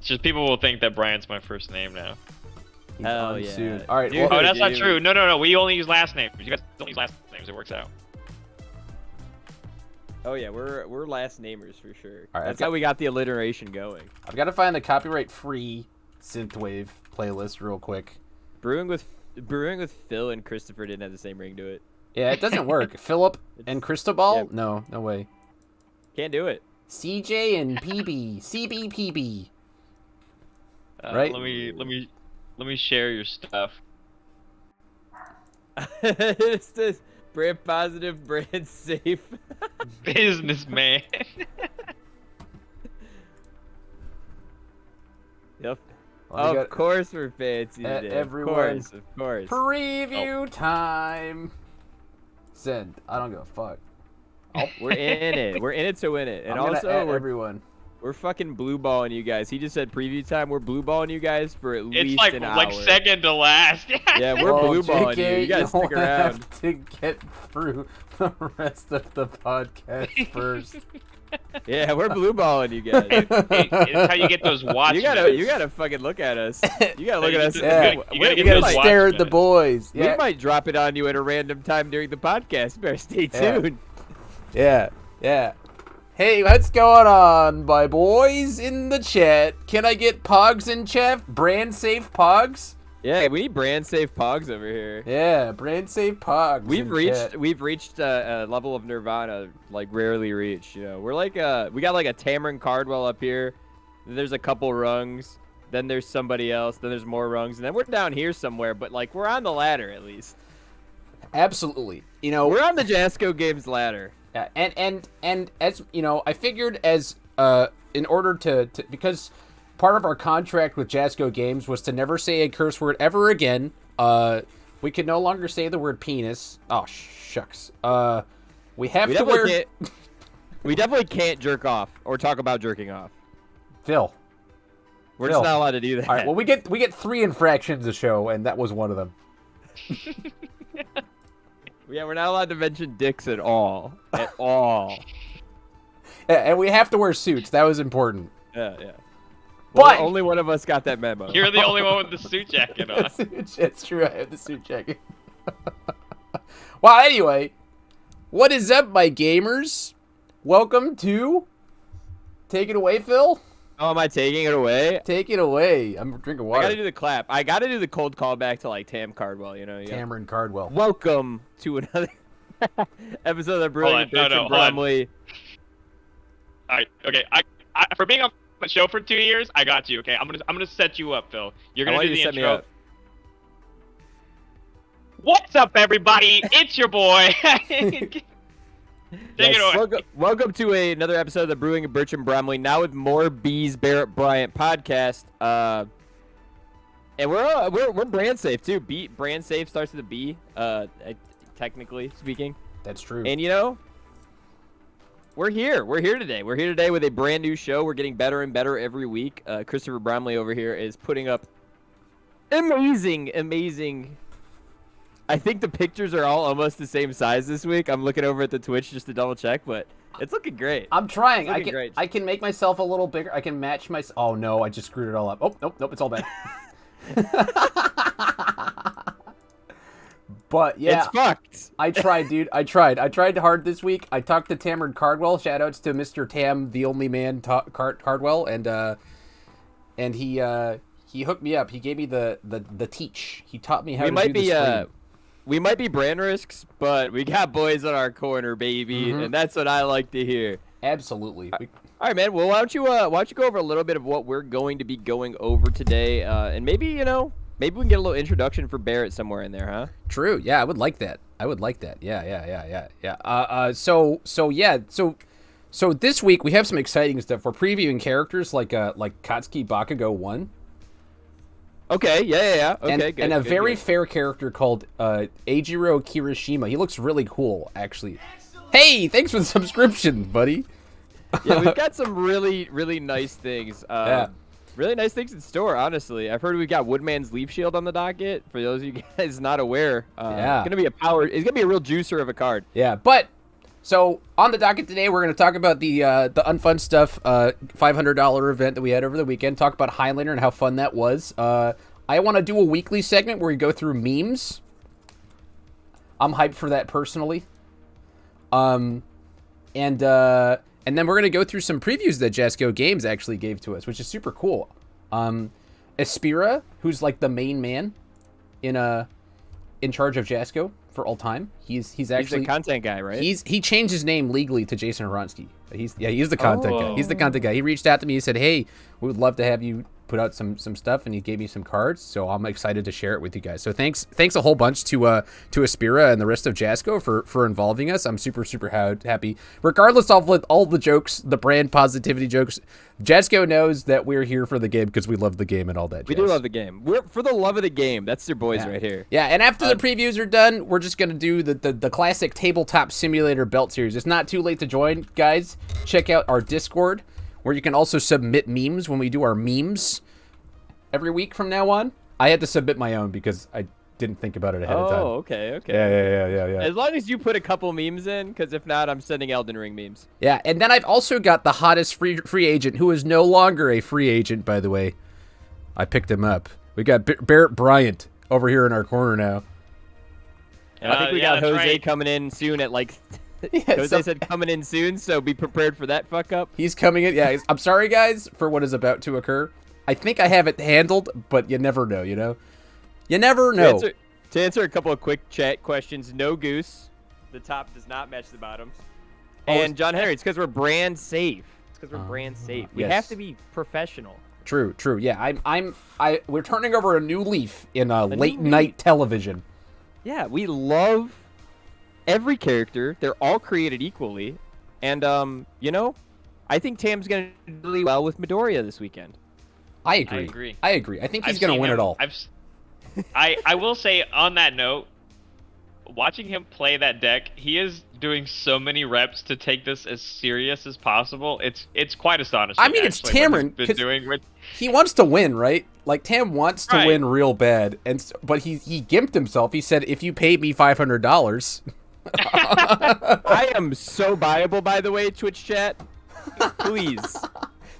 just people will think that Bryant's my first name now. He's Hell on yeah. soon. All right. Dude, Well, Oh, that's not dude. true. No. We only use last names. You guys don't use last names. It works out. Oh yeah, we're last namers for sure. All right, That's how we got the alliteration going. I've got to find the copyright-free synthwave playlist real quick. Brewing with Phil and Christopher didn't have the same ring to it. Yeah, it doesn't work. Philip and Cristobal? Yeah. No way. Can't do it. CJ and PB, CBPB. Right? Let me share your stuff. It's this brand positive, brand safe. Businessman. Yep. Well, we Of got course we're fancy today. everyone. Of course. preview time. Send. I don't give a fuck. We're in it. We're in it to win it. And I'm gonna also, add we're everyone. fucking blue balling you guys. He just said preview time. We're blue balling you guys for at It's least like an hour. second to last. Yeah, we're Well, blue balling you. JK, You guys you'll stick around. have to get through the rest of the podcast first. Yeah, we're blue balling you guys. It's how you get those watch. You gotta fucking look at us. You gotta look at us. Yeah. You You gotta get gotta those watch stare at the minutes. boys. We Yeah. might drop it on you at a random time during the podcast. You better stay Yeah. tuned. Yeah. Hey, what's going on, my boys in the chat? Can I get Pogs in chat? Brand safe Pogs? Yeah, we need brand safe pogs over here. Yeah, brand safe Pogs. We've in chat. reached a level of nirvana like rarely reached. You know, we're like we got like a Tamron Cardwell up here. Then there's a couple rungs. Then there's somebody else. Then there's more rungs, and then we're down here somewhere. But like we're on the ladder at least. Absolutely. You know, We're on the Jasco Games ladder. yeah, and as you know, I figured as in order to because part of our contract with Jasco Games was to never say a curse word ever again. We could no longer say the word penis. Oh shucks. We have to wear We definitely can't jerk off or talk about jerking off. Phil. We're Phil. just not allowed to do that. All right. Well, we get 3 infractions a show, and that was one of them. Yeah, we're not allowed to mention dicks at all. At all. Yeah, and we have to wear suits. That was important. Yeah. But- only one of us got that memo. You're the only one with the suit jacket on. It's true. I have the suit jacket. Well, anyway, what is up, my gamers? Welcome to. Take it away, Phil. Oh, am I taking it away? Take it away. I'm drinking water. I gotta do the clap. I gotta do the cold callback to like Tam Cardwell. You know. Cameron Cardwell. Welcome to another episode of Brewing with Birch and hold on. Bromley. All right. Okay. I for being on the show for 2 years, I got you. Okay. I'm gonna set you up, Phil. You're I gonna want do you the to set me intro. up. What's up, everybody? It's your boy. Take it away. Welcome to another episode of the Brewing of Birch and Bromley. Now with more Bees Barrett Bryant podcast. And we're brand safe too. Brand safe starts with a B. Technically speaking. That's true. And you know, we're here. We're here today. We're here today with a brand new show. We're getting better and better every week. Christopher Bromley over here is putting up amazing. I think the pictures are all almost the same size this week. I'm looking over at the Twitch just to double check, but it's looking great. I'm trying. It's looking great. I can make myself a little bigger. I can match my. Oh no! I just screwed it all up. Oh nope. It's all bad. But yeah, It's fucked. I tried, dude. I tried hard this week. I talked to Tamron Cardwell. Shoutouts to Mr. Tam, the only man, Cardwell, and he hooked me up. He gave me the teach. He taught me how to do the stream. We might be brand risks, but we got boys on our corner, baby, and that's what I like to hear. Absolutely. All right, man. Well, why don't you go over a little bit of what we're going to be going over today, and maybe we can get a little introduction for Barrett somewhere in there, huh? True. Yeah, I would like that. Yeah. So this week we have some exciting stuff. We're previewing characters like Katsuki Bakugo 1. Okay. Yeah. Okay. And a very fair character called Eijiro Kirishima. He looks really cool, actually. Hey, thanks for the subscription, buddy. Yeah, we've got some really nice things. Yeah. Really nice things in store, honestly. I've heard we've got Woodman's Leaf Shield on the docket. For those of you guys not aware, Yeah. It's gonna be a real juicer of a card. Yeah, but So on the docket today, we're going to talk about the unfun stuff, $500 event that we had over the weekend. Talk about Highlander and how fun that was. I want to do a weekly segment where we go through memes. I'm hyped for that personally. And then we're going to go through some previews that Jasco Games actually gave to us, which is super cool. Aspira, who's like the main man in charge of Jasco for all time. He's actually the content guy, right? He changed his name legally to Jason Aronsky. He's the content guy. He's the content guy. He reached out to me. He said, "Hey, we would love to have you put out some stuff," and he gave me some cards. So I'm excited to share it with you guys. So thanks a whole bunch to Aspira and the rest of Jasco for involving us. I'm super happy. Regardless of all the jokes, the brand positivity jokes, Jasco knows that we're here for the game because we love the game and all that. We do love the game. We're for the love of the game. That's your boys right here. Yeah, and after the previews are done, we're just gonna do the classic tabletop simulator belt series. It's not too late to join, guys. Check out our Discord, where you can also submit memes when we do our memes every week from now on. I had to submit my own because I didn't think about it ahead of time. Oh, okay. Yeah. As long as you put a couple memes in, because if not, I'm sending Elden Ring memes. Yeah, and then I've also got the hottest free agent, who is no longer a free agent, by the way. I picked him up. We got Bryant over here in our corner now. And I think we got Jose right. coming in soon at like... Yeah, Jose said coming in soon, so be prepared for that fuck up. He's coming in. Yeah, I'm sorry, guys, for what is about to occur. I think I have it handled, but you never know, you know? You never know. To answer a couple of quick chat questions, no goose. The top does not match the bottoms. And John Henry, it's because we're brand safe. It's because we're brand safe. We have to be professional. True. Yeah, we're turning over a new leaf in late night television. Yeah, we love every character. They're all created equally. And, you know, I think Tam's going to do really well with Midoriya this weekend. I agree. I think he's going to win it all. I will say on that note, watching him play that deck, he is doing so many reps to take this as serious as possible. It's quite astonishing. I mean, it's Tamarin. Been doing with... He wants to win, right? Like, Tam wants to win real bad, but he gimped himself. He said, "If you pay me $500." I am so buyable, by the way, Twitch chat. Please.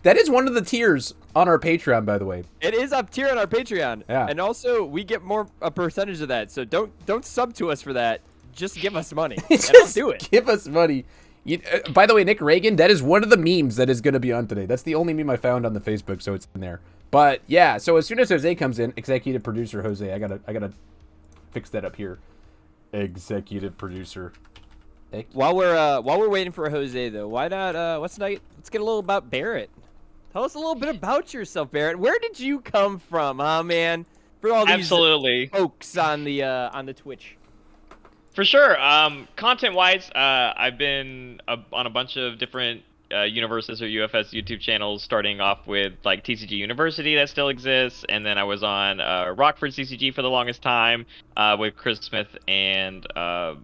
That is one of the tiers on our Patreon, by the way. It is up tier on our Patreon. Yeah. And also, we get a percentage of that. So don't sub to us for that. Just give us money. Just and I'll do it. Give us money. By the way, Nick Reagan, that is one of the memes that is going to be on today. That's the only meme I found on the Facebook, so it's in there. But yeah, so as soon as Jose comes in, executive producer Jose, I gotta fix that up here. Executive producer. While we're waiting for Jose though, why not let's get a little about Barrett. Tell us a little bit about yourself, Barrett. Where did you come from, man? For all these folks on the Twitch. For sure. Content-wise, I've been on a bunch of different universes or UFS YouTube channels, starting off with like TCG University that still exists, and then I was on Rockford CCG for the longest time with Chris Smith and I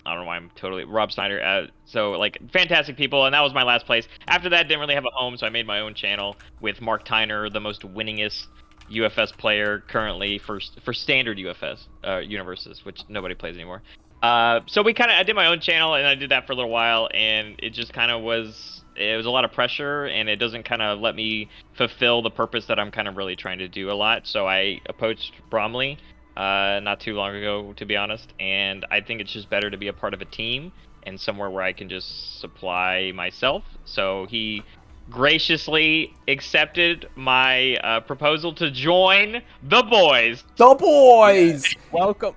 don't know why I'm totally Rob Snyder. So like fantastic people, and that was my last place. After that, didn't really have a home, so I made my own channel with Mark Tyner, the most winningest UFS player currently for standard UFS universes, which nobody plays anymore. So I did my own channel, and I did that for a little while, and it just kind of was a lot of pressure, and it doesn't kind of let me fulfill the purpose that I'm kind of really trying to do a lot. So I approached Bromley not too long ago, to be honest, and I think it's just better to be a part of a team and somewhere where I can just supply myself. So he graciously accepted my proposal to join the boys. The boys! Welcome.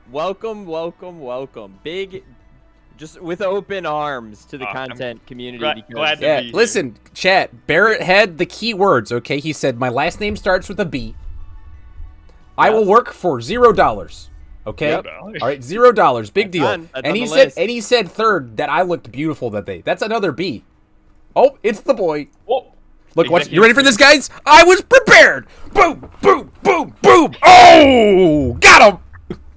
Big, just with open arms to the content community. Glad to be here. Listen, chat, Barrett had the key words, okay? He said, my last name starts with a B. I will work for $0. Okay? Yep. All right, $0. Big deal. And he said third that I looked beautiful that day. That's another B. Oh, it's the boy. Whoa. Look, you ready for this, guys? I was prepared. Boom, boom, boom, boom. Oh, got him.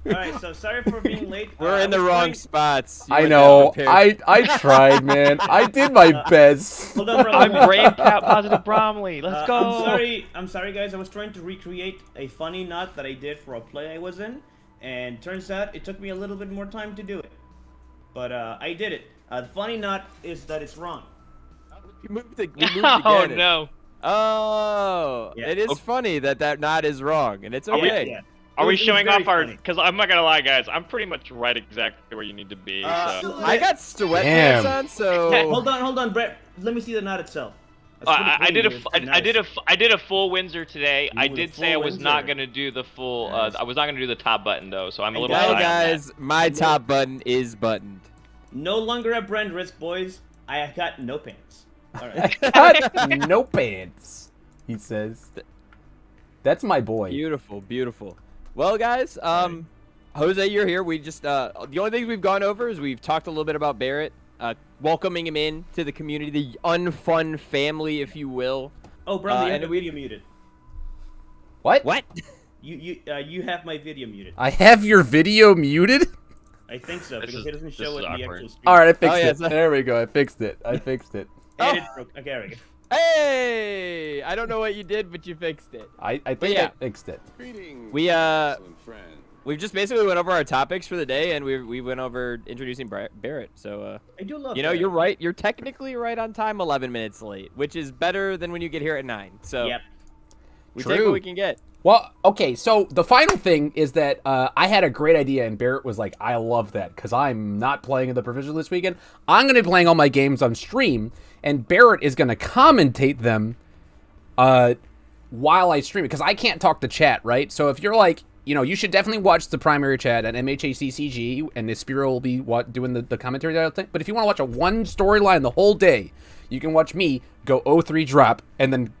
Alright, so sorry for being late. We're in the wrong spots. I know. I tried, man. I did my best. Hold on, bro. I'm brave positive Bromley. Let's go. I'm sorry, guys. I was trying to recreate a funny knot that I did for a play I was in, and turns out it took me a little bit more time to do it. But I did it. The funny not is that it's wrong. We moved again. Oh no. Oh, Yeah. it is funny that knot is wrong, and it's okay. Yeah. Are we It was showing very off our? funny. Because I'm not gonna lie, guys. I'm pretty much right exactly where you need to be. So. I got sweatpants Damn. on, so Hold on, Brett. Let me see the knot itself. I did a full Windsor today. I Ooh, did the say I full was not Windsor. gonna do the full. Yes. I was not gonna do the top button though, so I'm a And little well, shy on that. guys, my top button is buttoned. No longer at Brand Risk, boys. I have got no pants. All right. No pants, he says. That's my boy. Beautiful, beautiful. Well, guys, Jose, you're here. We just the only things we've gone over is we've talked a little bit about Barrett, welcoming him in to the community, the unfun family, if you will. Oh, Bromley, you have and the video muted. What? What? You have my video muted. I have your video muted? I think so This because is- it doesn't this show is it in the awkward. actual screen. All right, I fixed Oh, yeah, it. it's not- There we go. I fixed it. And Oh. it broke. Okay, there we go. Hey! I don't know what you did, but you fixed it. I think yeah. I fixed it. We we've just basically went over our topics for the day, and we went over introducing Barrett. So I do love. you know, that. you're right. You're technically right on time, 11 minutes late, which is better than when you get here at 9. So Yep. we take True. what we can get. Well, okay, so the final thing is that I had a great idea, and Barrett was like, I love that, because I'm not playing in the provisional this weekend. I'm going to be playing all my games on stream, and Barrett is going to commentate them while I stream it, because I can't talk to chat, right? So if you're like, you know, you should definitely watch the primary chat at MHACCG, and Nispiro will be doing the commentary that thing. But if you want to watch a one storyline the whole day, you can watch me go 0-3 drop, and then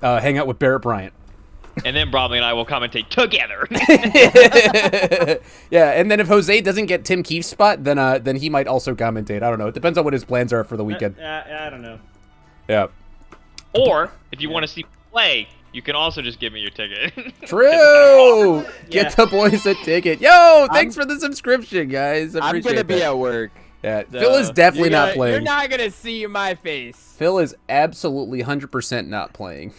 hang out with Barrett Bryant. And then Bromley and I will commentate together. Yeah, and then if Jose doesn't get Tim Keefe's spot, then he might also commentate. I don't know. It depends on what his plans are for the weekend. I don't know. Yeah. Or if you want to see me play, you can also just give me your ticket. True. Yeah. Get the boys a ticket. Yo, thanks for the subscription, guys. I I'm appreciate gonna be that. at work. Yeah, so Phil is definitely you're not gonna- playing. You're not gonna see my face. Phil is absolutely 100% not playing.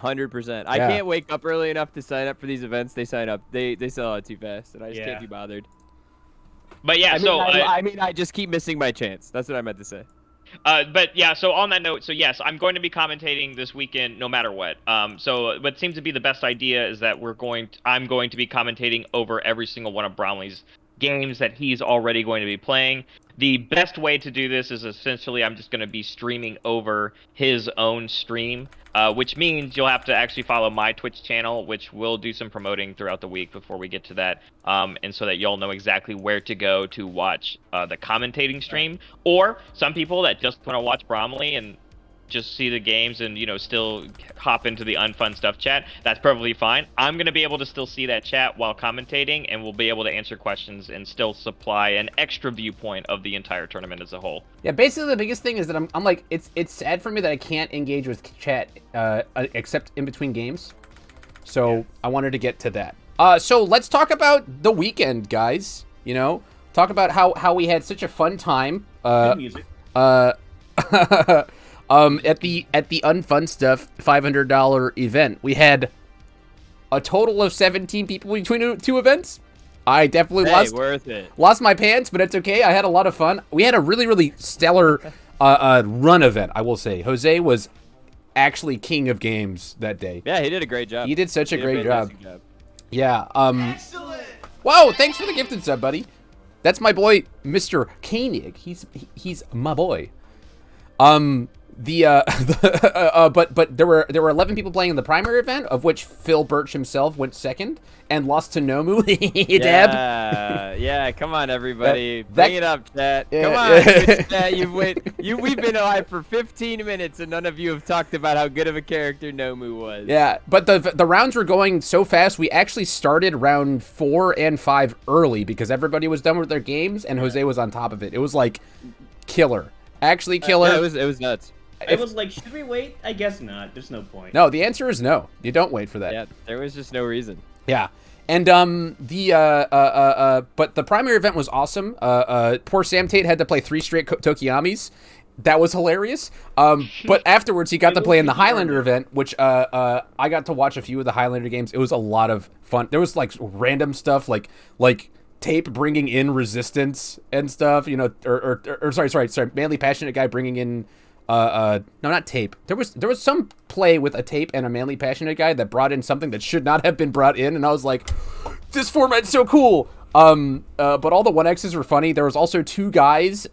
100%. I Yeah. can't wake up early enough to sign up for these events. They sign up. They sell out too fast, and I just Yeah. can't be bothered. But yeah, I mean, so I just keep missing my chance. That's what I meant to say. but yeah, so on that note, so yes, I'm going to be commentating this weekend no matter what. So what seems to be the best idea is that I'm going to be commentating over every single one of Bromley's games that he's already going to be playing. The best way to do this is essentially I'm just going to be streaming over his own stream, which means you'll have to actually follow my Twitch channel, which will do some promoting throughout the week before we get to that, and so that y'all know exactly where to go to watch the commentating stream. Or some people that just want to watch Bromley and just see the games and, you know, still hop into the unfun stuff chat, that's perfectly fine. I'm going to be able to still see that chat while commentating, and we'll be able to answer questions and still supply an extra viewpoint of the entire tournament as a whole. Yeah, basically the biggest thing is that I'm like, it's sad for me that I can't engage with chat except in between games. So I wanted to get to that. So let's talk about the weekend, guys. You know, talk about how we had such a fun time. Good music. At the Unfun Stuff $500 event, we had a total of 17 people between two events. I definitely Hey, worth it. lost my pants, but it's okay. I had a lot of fun. We had a really stellar run event, I will say. Jose was actually king of games that day. Yeah, he did a great job. He did such a He great job. fantastic Yeah. Whoa! Thanks for the gifted sub, buddy. That's my boy, Mr. Koenig. He's my boy. But there were 11 people playing in the primary event, of which Phil Birch himself went second and lost to Nomu. Dab. Yeah, come on, everybody. That- Bring it up, chat. Yeah, Come on, yeah. Twitch chat. We've been alive for 15 minutes, and none of you have talked about how good of a character Nomu was. Yeah, but the rounds were going so fast. We actually started round 4 and 5 early because everybody was done with their games, and Jose was on top of it. It was like killer, actually killer. Yeah, it was nuts. I was like, should we wait? I guess not. There's no point. No, the answer is no. You don't wait for that. Yeah, there was just no reason. Yeah. And but the primary event was awesome. Poor Sam Tate had to play 3 straight Tokiyamis. That was hilarious. But afterwards he got to play in the Highlander event, which I got to watch a few of the Highlander games. It was a lot of fun. There was like random stuff like Tape bringing in resistance and stuff, you know, or sorry, manly passionate guy bringing in no, not Tape. There was some play with a Tape and a manly passionate guy that brought in something that should not have been brought in, and I was like, this format's so cool. But all the 1Xs were funny. There was also two guys,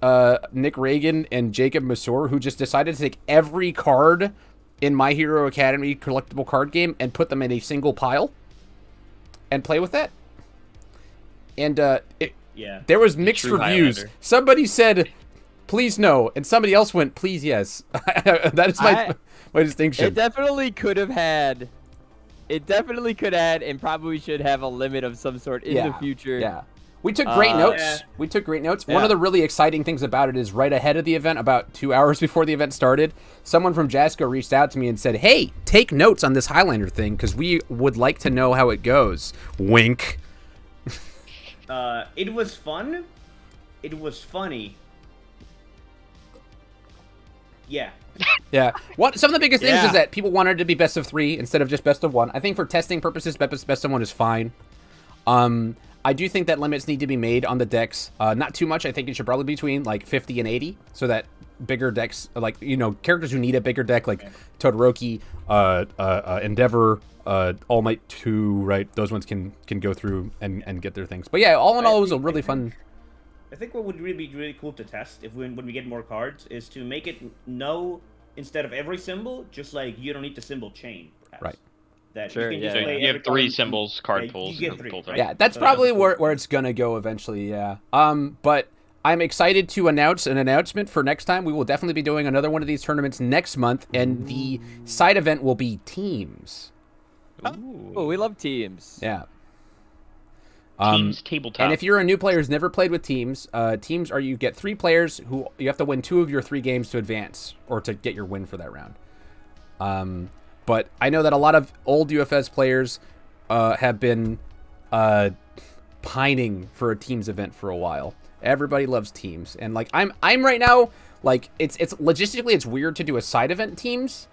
Nick Reagan and Jacob Masur, who just decided to take every card in My Hero Academy collectible card game and put them in a single pile and play with that. And there was mixed True reviews. Highlander. Somebody said, please no, and somebody else went, please yes. That is my distinction. It definitely could have had. It definitely could add, and probably should have a limit of some sort in the future. Yeah. We took great notes. Yeah. We took great notes. Yeah. One of the really exciting things about it is right ahead of the event, about 2 hours before the event started, someone from Jasco reached out to me and said, hey, take notes on this Highlander thing, because we would like to know how it goes. Wink. It was fun. It was funny. Yeah. Yeah. Some of the biggest things Yeah. is that people wanted it to be best of 3 instead of just best of 1. I think for testing purposes, best of 1 is fine. I do think that limits need to be made on the decks. Not too much. I think it should probably be between like 50 and 80, so that bigger decks, like, you know, characters who need a bigger deck, like Todoroki, Endeavor, All Might 2, right? Those ones can go through and get their things. But yeah, all in all, it was a really fun. I think what would really be really cool to test if when we get more cards is to make it no, instead of every symbol, just like you don't need the symbol chain. Perhaps. Right. That Sure, you can yeah. just So play you every have 3 card. symbols, card Yeah, pulls. you get and 3, pulls right? Yeah, that's So probably that'd be cool. where it's gonna go eventually. Yeah. But I'm excited to announce an announcement for next time. We will definitely be doing another one of these tournaments next month, and the side event will be teams. Oh, we love teams. Yeah. Teams tabletop. And if you're a new player who's never played with teams, teams are you get 3 players who you have to win 2 of your 3 games to advance or to get your win for that round. But I know that a lot of old UFS players have been pining for a teams event for a while. Everybody loves teams, and like I'm right now, like it's logistically it's weird to do a side event teams,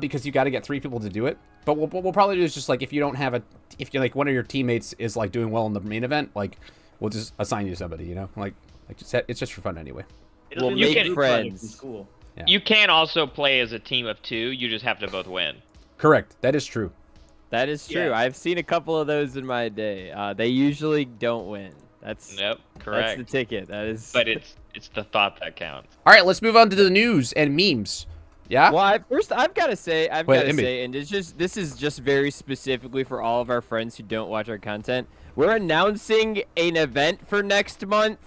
because you got to get 3 people to do it. But what we'll probably do is just like if you don't have if you're like one of your teammates is like doing well in the main event, like we'll just assign you somebody, you know, like it's just for fun anyway. It'll We'll be like make group project in friends. school. You can also play as a team of 2. You just have to both win. Correct. That is true. That is true. Yeah. I've seen a couple of those in my day. They usually don't win. That's Yep, that's correct. the ticket. That is. But it's the thought that counts. All right, let's move on to the news and memes. Yeah. Well, I've got to say, Imbi. and this is just very specifically for all of our friends who don't watch our content. We're announcing an event for next month.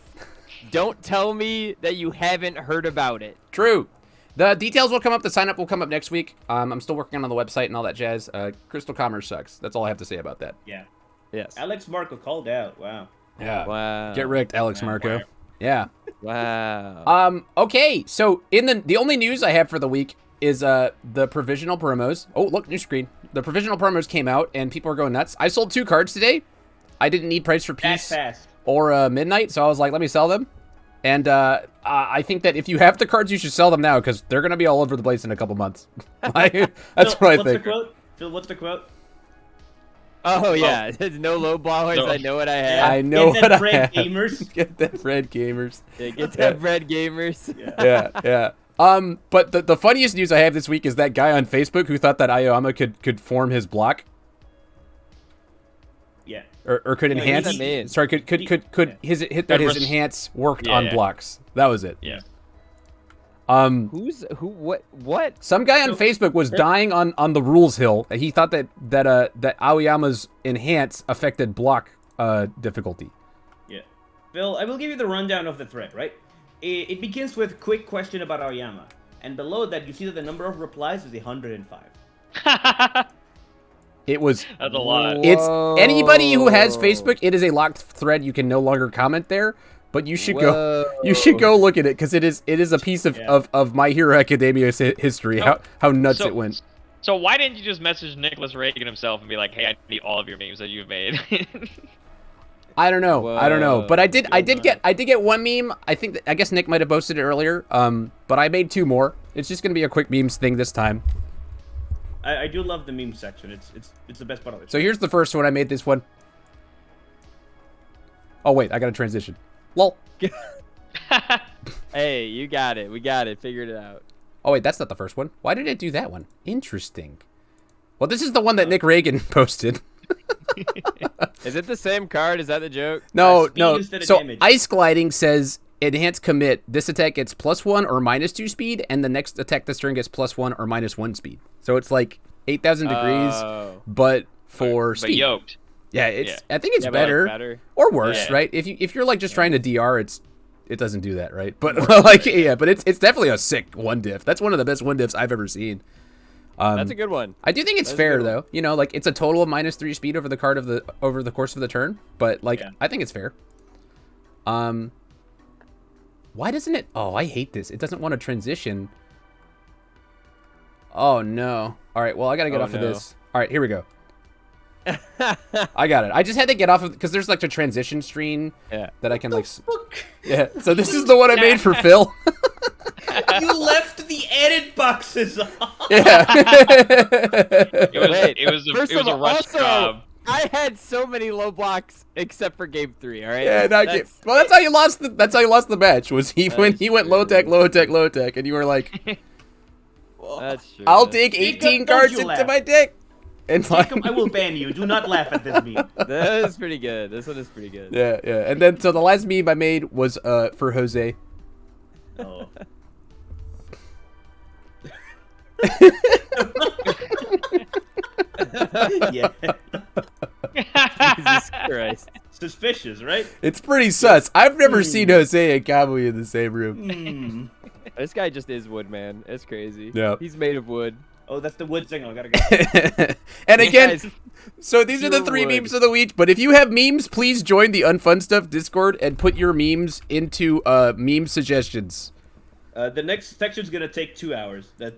Don't tell me that you haven't heard about it. True. The details will come up. The sign up will come up next week. I'm still working on the website and all that jazz. Crystal Commerce sucks. That's all I have to say about that. Yeah. Yes. Alex Marco called out. Wow. Yeah. Wow. Get wrecked, Alex Marco. Yeah. Wow. Okay, so in the only news I have for the week is the provisional promos. Oh, look, new screen. The provisional promos came out and people are going nuts. I sold 2 cards today. I didn't need Price for Peace Fast. or Midnight, so I was like, let me sell them. And I think that if you have the cards, you should sell them now because they're going to be all over the place in a couple months. That's Phil, what I what's think. the quote? Phil, what's the quote? Oh yeah, there's no low blowers. No. I know what I have. I know Get what that I bread, have. gamers. Get that bread, gamers. Yeah, get that bread, gamers. Yeah. Yeah. But the funniest news I have this week is that guy on Facebook who thought that Aoyama could form his block Yeah. or could Yeah, enhance. what does that mean? Sorry, could his hit that That his res- enhance worked Yeah, on yeah. blocks. That was it. Yeah. Who? What? Some guy on So- Facebook was dying on the rules hill. He thought that Aoyama's enhance affected block difficulty. Yeah. Phil, I will give you the rundown of the thread, right? It begins with quick question about Aoyama. And below that, you see that the number of replies is 105. It was. That's a lot. It's anybody who has Whoa. Facebook. It is a locked thread. You can no longer comment there. But you should go. Whoa. You should go look at it because it is a piece of, Yeah. of My Hero Academia's history. How nuts it went. So why didn't you just message Nicholas Reagan himself and be like, "Hey, I need all of your memes that you've made"? I don't know. Whoa. But I did get one meme. I guess Nick might have posted it earlier. But I made 2 more. It's just gonna be a quick memes thing this time. I do love the meme section. It's the best part of it. So here's the first one. I made this one. Oh wait, I got to transition. Lol. Hey, you got it. We got it. Figured it out. Oh wait, that's not the first one. Why did it do that one? Interesting. Well, this is the one that Nick Reagan posted. Is it the same card? Is that the joke? No, Speed no. instead of So damage. ice gliding says enhance commit. This attack gets +1 or -2 speed, and the next attack this turn gets +1 or -1 speed. So it's like 8,000 degrees, Oh. but for But speed. yoked. Yeah, it's. Yeah. I think it's Yeah, but, like, better, better. or worse, Yeah. right? If you're like just trying to DR, it doesn't do that, right? But like, yeah, but it's definitely a sick one diff. That's one of the best one diffs I've ever seen. That's a good one. I do think it's That's a fair good one. though. You know, like it's a total of -3 speed over the card of the over the course of the turn, but like Yeah. I think it's fair. Why doesn't it? Oh, I hate this. It doesn't want to transition. Oh no. All right, well I gotta get Oh, off of no. this. All right, here we go. I got it. I just had to get off of because there's like a transition screen Yeah. that I can like. Yeah. So this is the one I made for Phil. You left the edit boxes off. Yeah. It was First a of all, rush also, job. I had so many low blocks except for game 3. All right. Yeah, not get, well, that's how you lost the. That's how you lost the match. Was when he went low tech, low tech, low tech, and you were like, That's true. "I'll That's- take Jacob, 18 don't cards you into laugh. my deck." And like, Jacob, I will ban you. Do not laugh at this meme. That is pretty good. This one is pretty good. yeah, yeah. And then so the last meme I made was for Jose. Oh. Yeah. Jesus Christ. Suspicious, right? It's pretty sus. I've never seen Jose and Kamui in the same room. Hmm. This guy just is wood, man. It's crazy. Yeah. He's made of wood. Oh, that's the wood signal. I gotta go. And again, Guys, so these are the pure 3 wood. memes of the week. But if you have memes, please join the Unfun Stuff Discord and put your memes into meme suggestions. The next section's gonna take 2 hours. That.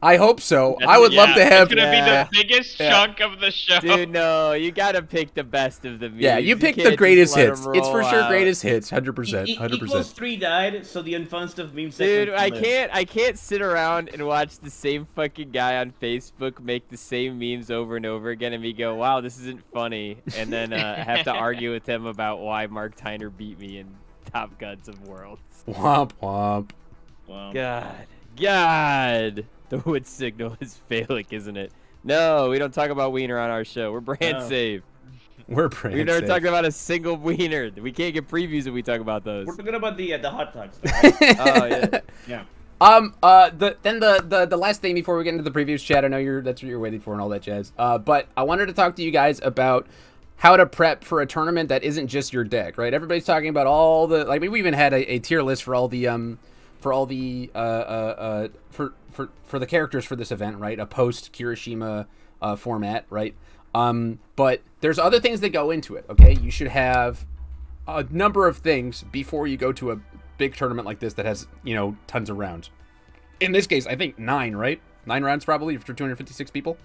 I hope so. That's- I would love to have. It's gonna Yeah. be the biggest Yeah. chunk of the show. Dude, no, you gotta pick the best of the memes. Yeah, you pick can't the just greatest let hits. 'em It's for roll sure out. greatest hits. 100%. 100%. Equals 3 died, so the unfun stuff meme section. Dude, I can't sit around and watch the same fucking guy on Facebook make the same memes over and over again and me go, wow, this isn't funny, and then have to argue with him about why Mark Tyner beat me in Top Guns of Worlds. Womp womp. Wow. God. The wood signal is phallic, isn't it? No, we don't talk about wiener on our show. We're brand No. safe. We're pretty. We've never talked about a single wiener. We can't get previews if we talk about those. We're talking about the hot dogs. Right? Oh, yeah. Yeah. The last thing before we get into the previews, chat. I know that's what you're waiting for and all that jazz. But I wanted to talk to you guys about how to prep for a tournament that isn't just your deck, right? Everybody's talking about all the we even had a tier list for all the for the characters for this event, right? A post Kirishima format, right? But there's other things that go into it. Okay, you should have a number of things before you go to a big tournament like this that has, you know, tons of rounds. In this case, I think 9, right? 9 rounds probably for 256 people.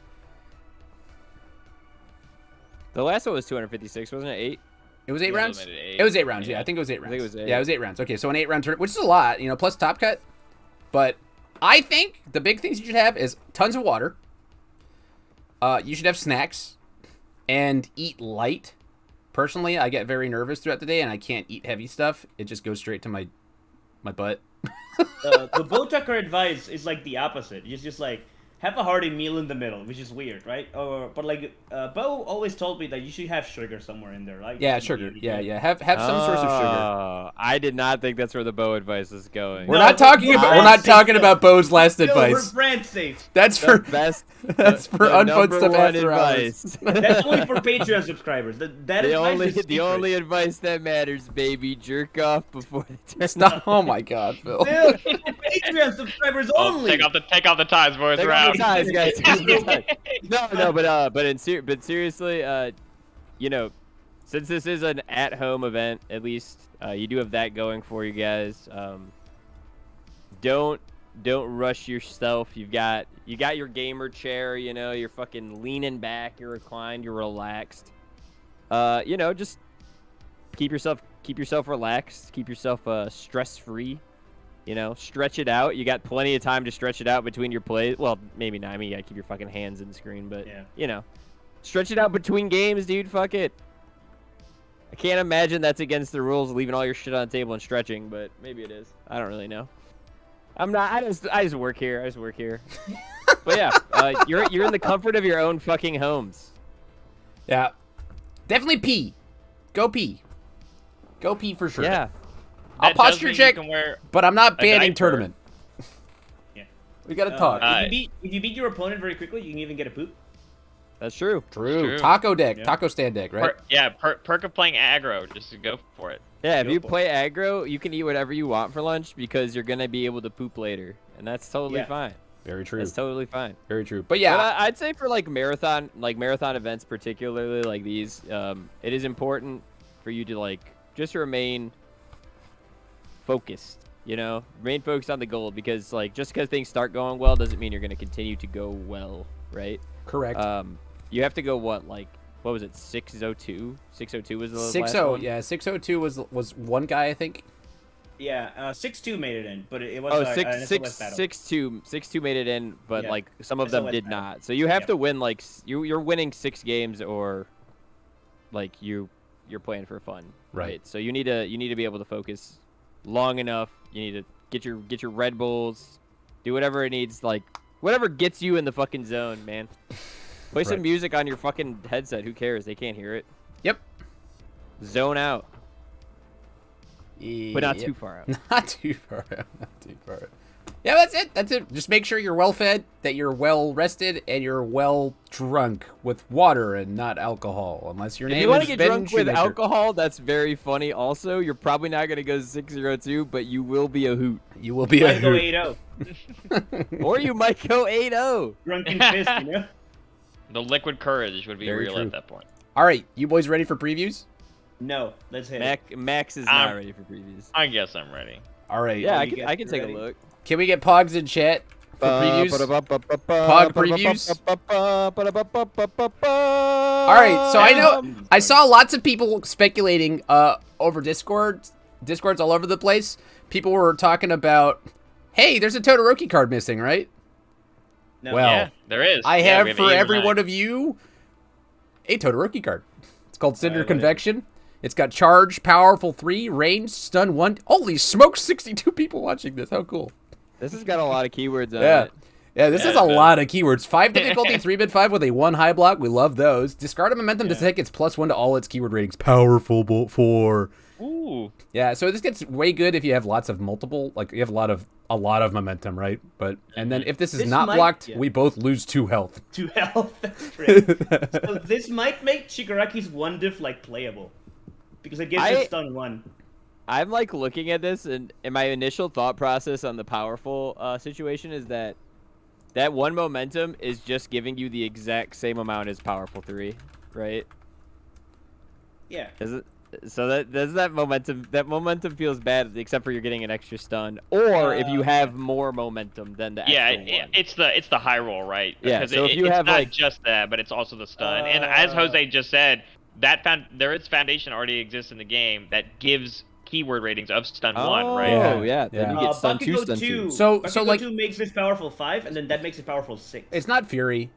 The last one was 256, wasn't it? 8? It was 8 Yeah, rounds. limited 8. It was 8 rounds. Yeah, Yeah. I think it was 8 rounds. I think it was 8. Yeah, it was 8 rounds. Okay, so an 8-round tournament, which is a lot, you know, plus top cut. But I think the big things you should have is tons of water. You should have snacks and eat light. Personally, I get very nervous throughout the day and I can't eat heavy stuff. It just goes straight to my butt. The Botucker advice is like the opposite. It's just like have a hearty meal in the middle, which is weird, right? But like Bo always told me that you should have sugar somewhere in there, right? Yeah, sugar. Yeah, yeah. Have some source of sugar. Oh, I did not think that's where the bow advice is going. We're No, not talking we're about brand we're not safe talking still. about Bo's last Still, advice. we're brand safe. That's The for best. that's for the unfun number stuff one after advice. hours. That's only for Patreon subscribers. That advice is The only advice that matters, baby. Jerk off before the turn. Stop. Oh my god, Phil. Dude, for Patreon subscribers Oh, only. take off the ties, boys. Take We're off out. the ties, guys. Take off the ties. No, but seriously, you know, since this is an at-home event, at least you do have that going for you guys. Don't rush yourself. You got your gamer chair. You know, you're fucking leaning back. You're reclined. You're relaxed. You know, just keep yourself relaxed. Keep yourself stress-free. You know, stretch it out. You got plenty of time to stretch it out between your plays. Well, maybe not. I mean, you gotta keep your fucking hands in the screen, but Yeah. you know, stretch it out between games, dude. Fuck it. I can't imagine that's against the rules, leaving all your shit on the table and stretching, but maybe it is. I don't really know. I'm not. I just work here. I just work here. But yeah, you're in the comfort of your own fucking homes. Yeah. Definitely pee. Go pee. Go pee for sure. Yeah. I'll That does posture mean check, You can wear but I'm not a banning diaper. tournament. Yeah. We gotta talk. If you beat your opponent very quickly, you can even get a poop. That's true. True. true. Taco deck. Yeah. Taco stand deck, right? Perk of playing aggro. Just to go for it. Yeah, if Go you for play aggro, you can eat whatever you want for lunch because you're gonna be able to poop later, and that's totally Yeah. fine. Very true. That's totally fine. Very true. But yeah, But I'd say for like marathon events, particularly like these, it is important for you to like just remain focused. You know, remain focused on the goal because like just because things start going well doesn't mean you're gonna continue to go well, right? correct. You have to go what was it 602? 602 was the last 6-0. one? Yeah, 602 was one guy, I think. Yeah, 6-2 made it in, but it was Oh, an SOS battle. 6-2 made it in, but Yeah. like some of them SOS did battle. not. So you have Yep. to win like you're winning 6 games or like you're playing for fun, Right. right? So you need to be able to focus long enough. You need to get your Red Bulls, do whatever it needs, like whatever gets you in the fucking zone, man. Play some Right. music on your fucking headset. Who cares? They can't hear it. Yep. Zone out, but not Yep. too far out. Not too far out. Not too far out. Yeah, that's it. That's it. Just make sure you're well fed, that you're well rested, and you're well drunk with water and not alcohol. Unless your If name you want is to get Ben drunk with Shoemaker. alcohol, that's very funny. Also, you're probably not going to go 602, but you will be a hoot. you will be Might go a 8-0. Or you might go 8-0. Drunken fist, you know? The liquid courage would be Very real true. at that point. All right, you boys ready for previews? No, let's hit it. Max is not Um, ready for previews. I guess I'm ready. All right. Yeah, you I guys can take ready? a look. Can we get Pogs in chat for previews? Pog previews? All right, so I know I saw lots of people speculating over Discords all over the place. People were talking about, hey, there's a Todoroki card missing, right? No. Well, Yeah, there is. I Yeah, have we for 8 or every 9. one of you a Todoroki card. It's called Cinder Alright, what is it? Convection. It's got charge, powerful 3, range, stun 1. Holy smokes, 62 people watching this. How cool. This has got a lot of keywords on Yeah. it. Yeah, this Yeah, is a it does. lot of keywords. 5 difficulty, 3 bid 5 with a 1 high block. We love those. Discard a momentum to Yeah. take its +1 to all its keyword ratings. Powerful 4. Ooh. Yeah, so this gets way good if you have lots of multiple, like you have a lot of momentum, right? But and then if this is This not might- blocked, yeah. we both lose 2 health. 2 health, that's true. So this might make Shigaraki's 1 diff like playable. Because it gives it stun 1. I'm like looking at this, and my initial thought process on the powerful situation is that 1 momentum is just giving you the exact same amount as powerful 3, right? Yeah. Is it? So that momentum feels bad, except for you're getting an extra stun, or if you have more momentum than the Yeah, extra one. it's the high roll, right? Yeah, Because so if you it's have, not like- just that, but it's also the stun. And as Jose just said, there is foundation already exists in the game that gives keyword ratings of stun 1, right? Oh, yeah. Then Yeah. you get stun 2, Bakugo stun 2. So Bakugo like 2 makes this powerful 5, and then that makes it powerful 6. it's not Fury.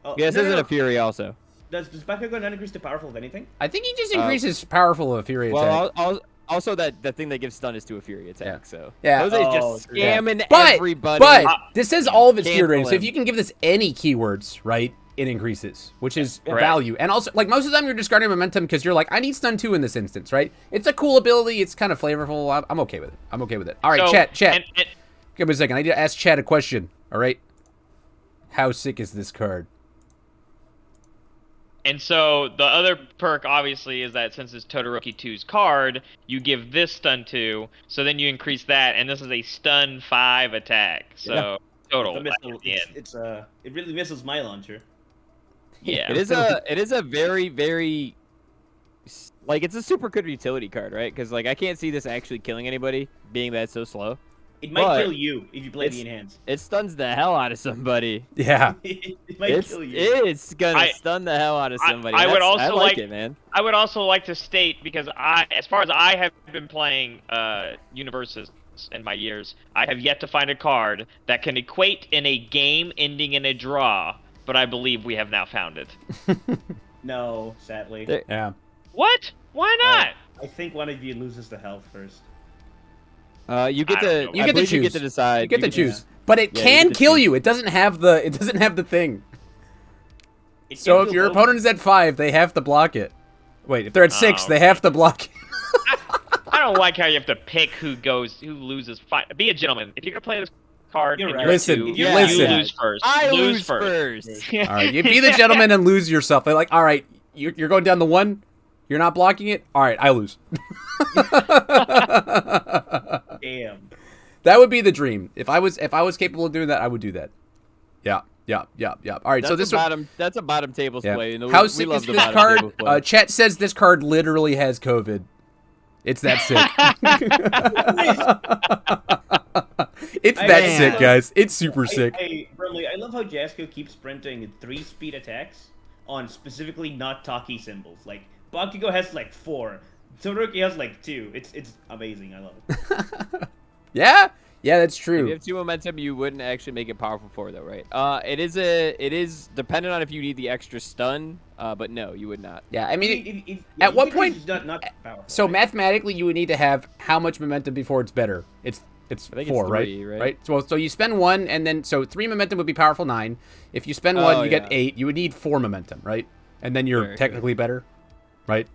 Oh, Yeah, this no, no, isn't no. a Fury also. Does Bakugo not increase the powerful of anything? I think he just increases powerful of Fury attack. Well, also that thing that gives stun is to a Fury attack, Yeah. so. Yeah. Jose's Oh, just true. Yeah. scamming But everybody. this says all of its keyword Cancel ratings. So if him. you can give this any keywords, right, it increases, which is Correct. value. And also, like most of the time, you're discarding momentum because you're like, I need stun 2 in this instance, right? It's a cool ability. It's kind of flavorful. I'm okay with it. I'm okay with it. All right, So, chat. and- Give me a second. I need to ask Chad a question. All right. How sick is this card? And so the other perk, obviously, is that since it's Todoroki 2's card, you give this stun 2, so then you increase that, and this is a stun 5 attack. So total. It's a at missile. the end. It really missiles my launcher. Yeah. It is a very, very, like, it's a super good utility card, right? Because, like, I can't see this actually killing anybody, being that so slow. It might But kill you if you play the it's- enhance. It stuns the hell out of somebody. Yeah. It might It's kill you. it's gonna I- stun the hell out of somebody. I would That's- also I like like- it, man. I would also like to state, because as far as I have been playing Universes in my years, I have yet to find a card that can equate in a game ending in a draw, but I believe we have now found it. No, sadly. There- Yeah. What? Why not? I think one of you loses the health first. You get I don't to know. I You get to believe you choose. get to decide. You get to choose, yeah. but it Yeah, you can get to kill choose. you. It doesn't have the thing. It So can if do your both. opponent is at 5, they have to block it. Wait, if they're at 6, they okay. have to block it. I don't like how you have to pick who loses. Be a gentleman. If you're gonna play this card, You're and right. you're Listen, two, Yeah, you listen. lose first. I lose lose first. All right, you be the gentleman and lose yourself. They're like, all right, you're going down the 1. You're not blocking it. All right, I lose. Damn. That would be the dream. If I was capable of doing that, I would do that. Yeah. All right, so That's this a one. bottom. That's a bottom table Yeah. play. and How we sick love is the this bottom card? table play. Chat says this card literally has COVID. It's that sick. It's that Man. sick, guys. It's super sick. Bromley, I love how Jasko keeps printing 3-speed attacks on specifically not talkie symbols. Like Bakugo has like 4, Todoroki has like 2. It's amazing. I love it. Yeah, that's If true. you have 2 momentum, you wouldn't actually make it powerful 4 though, right? It is dependent on if you need the extra stun, but no, you would not. Yeah, I mean, Yeah, at what because point- it's not powerful, so right? mathematically, you would need to have how much momentum before it's better? It's I think 4, it's 3, right? So you spend 1, and then so 3 momentum would be powerful 9. If you spend 1, Oh, you get yeah. 8. You would need 4 momentum, right? And then you're Sure, technically better, right?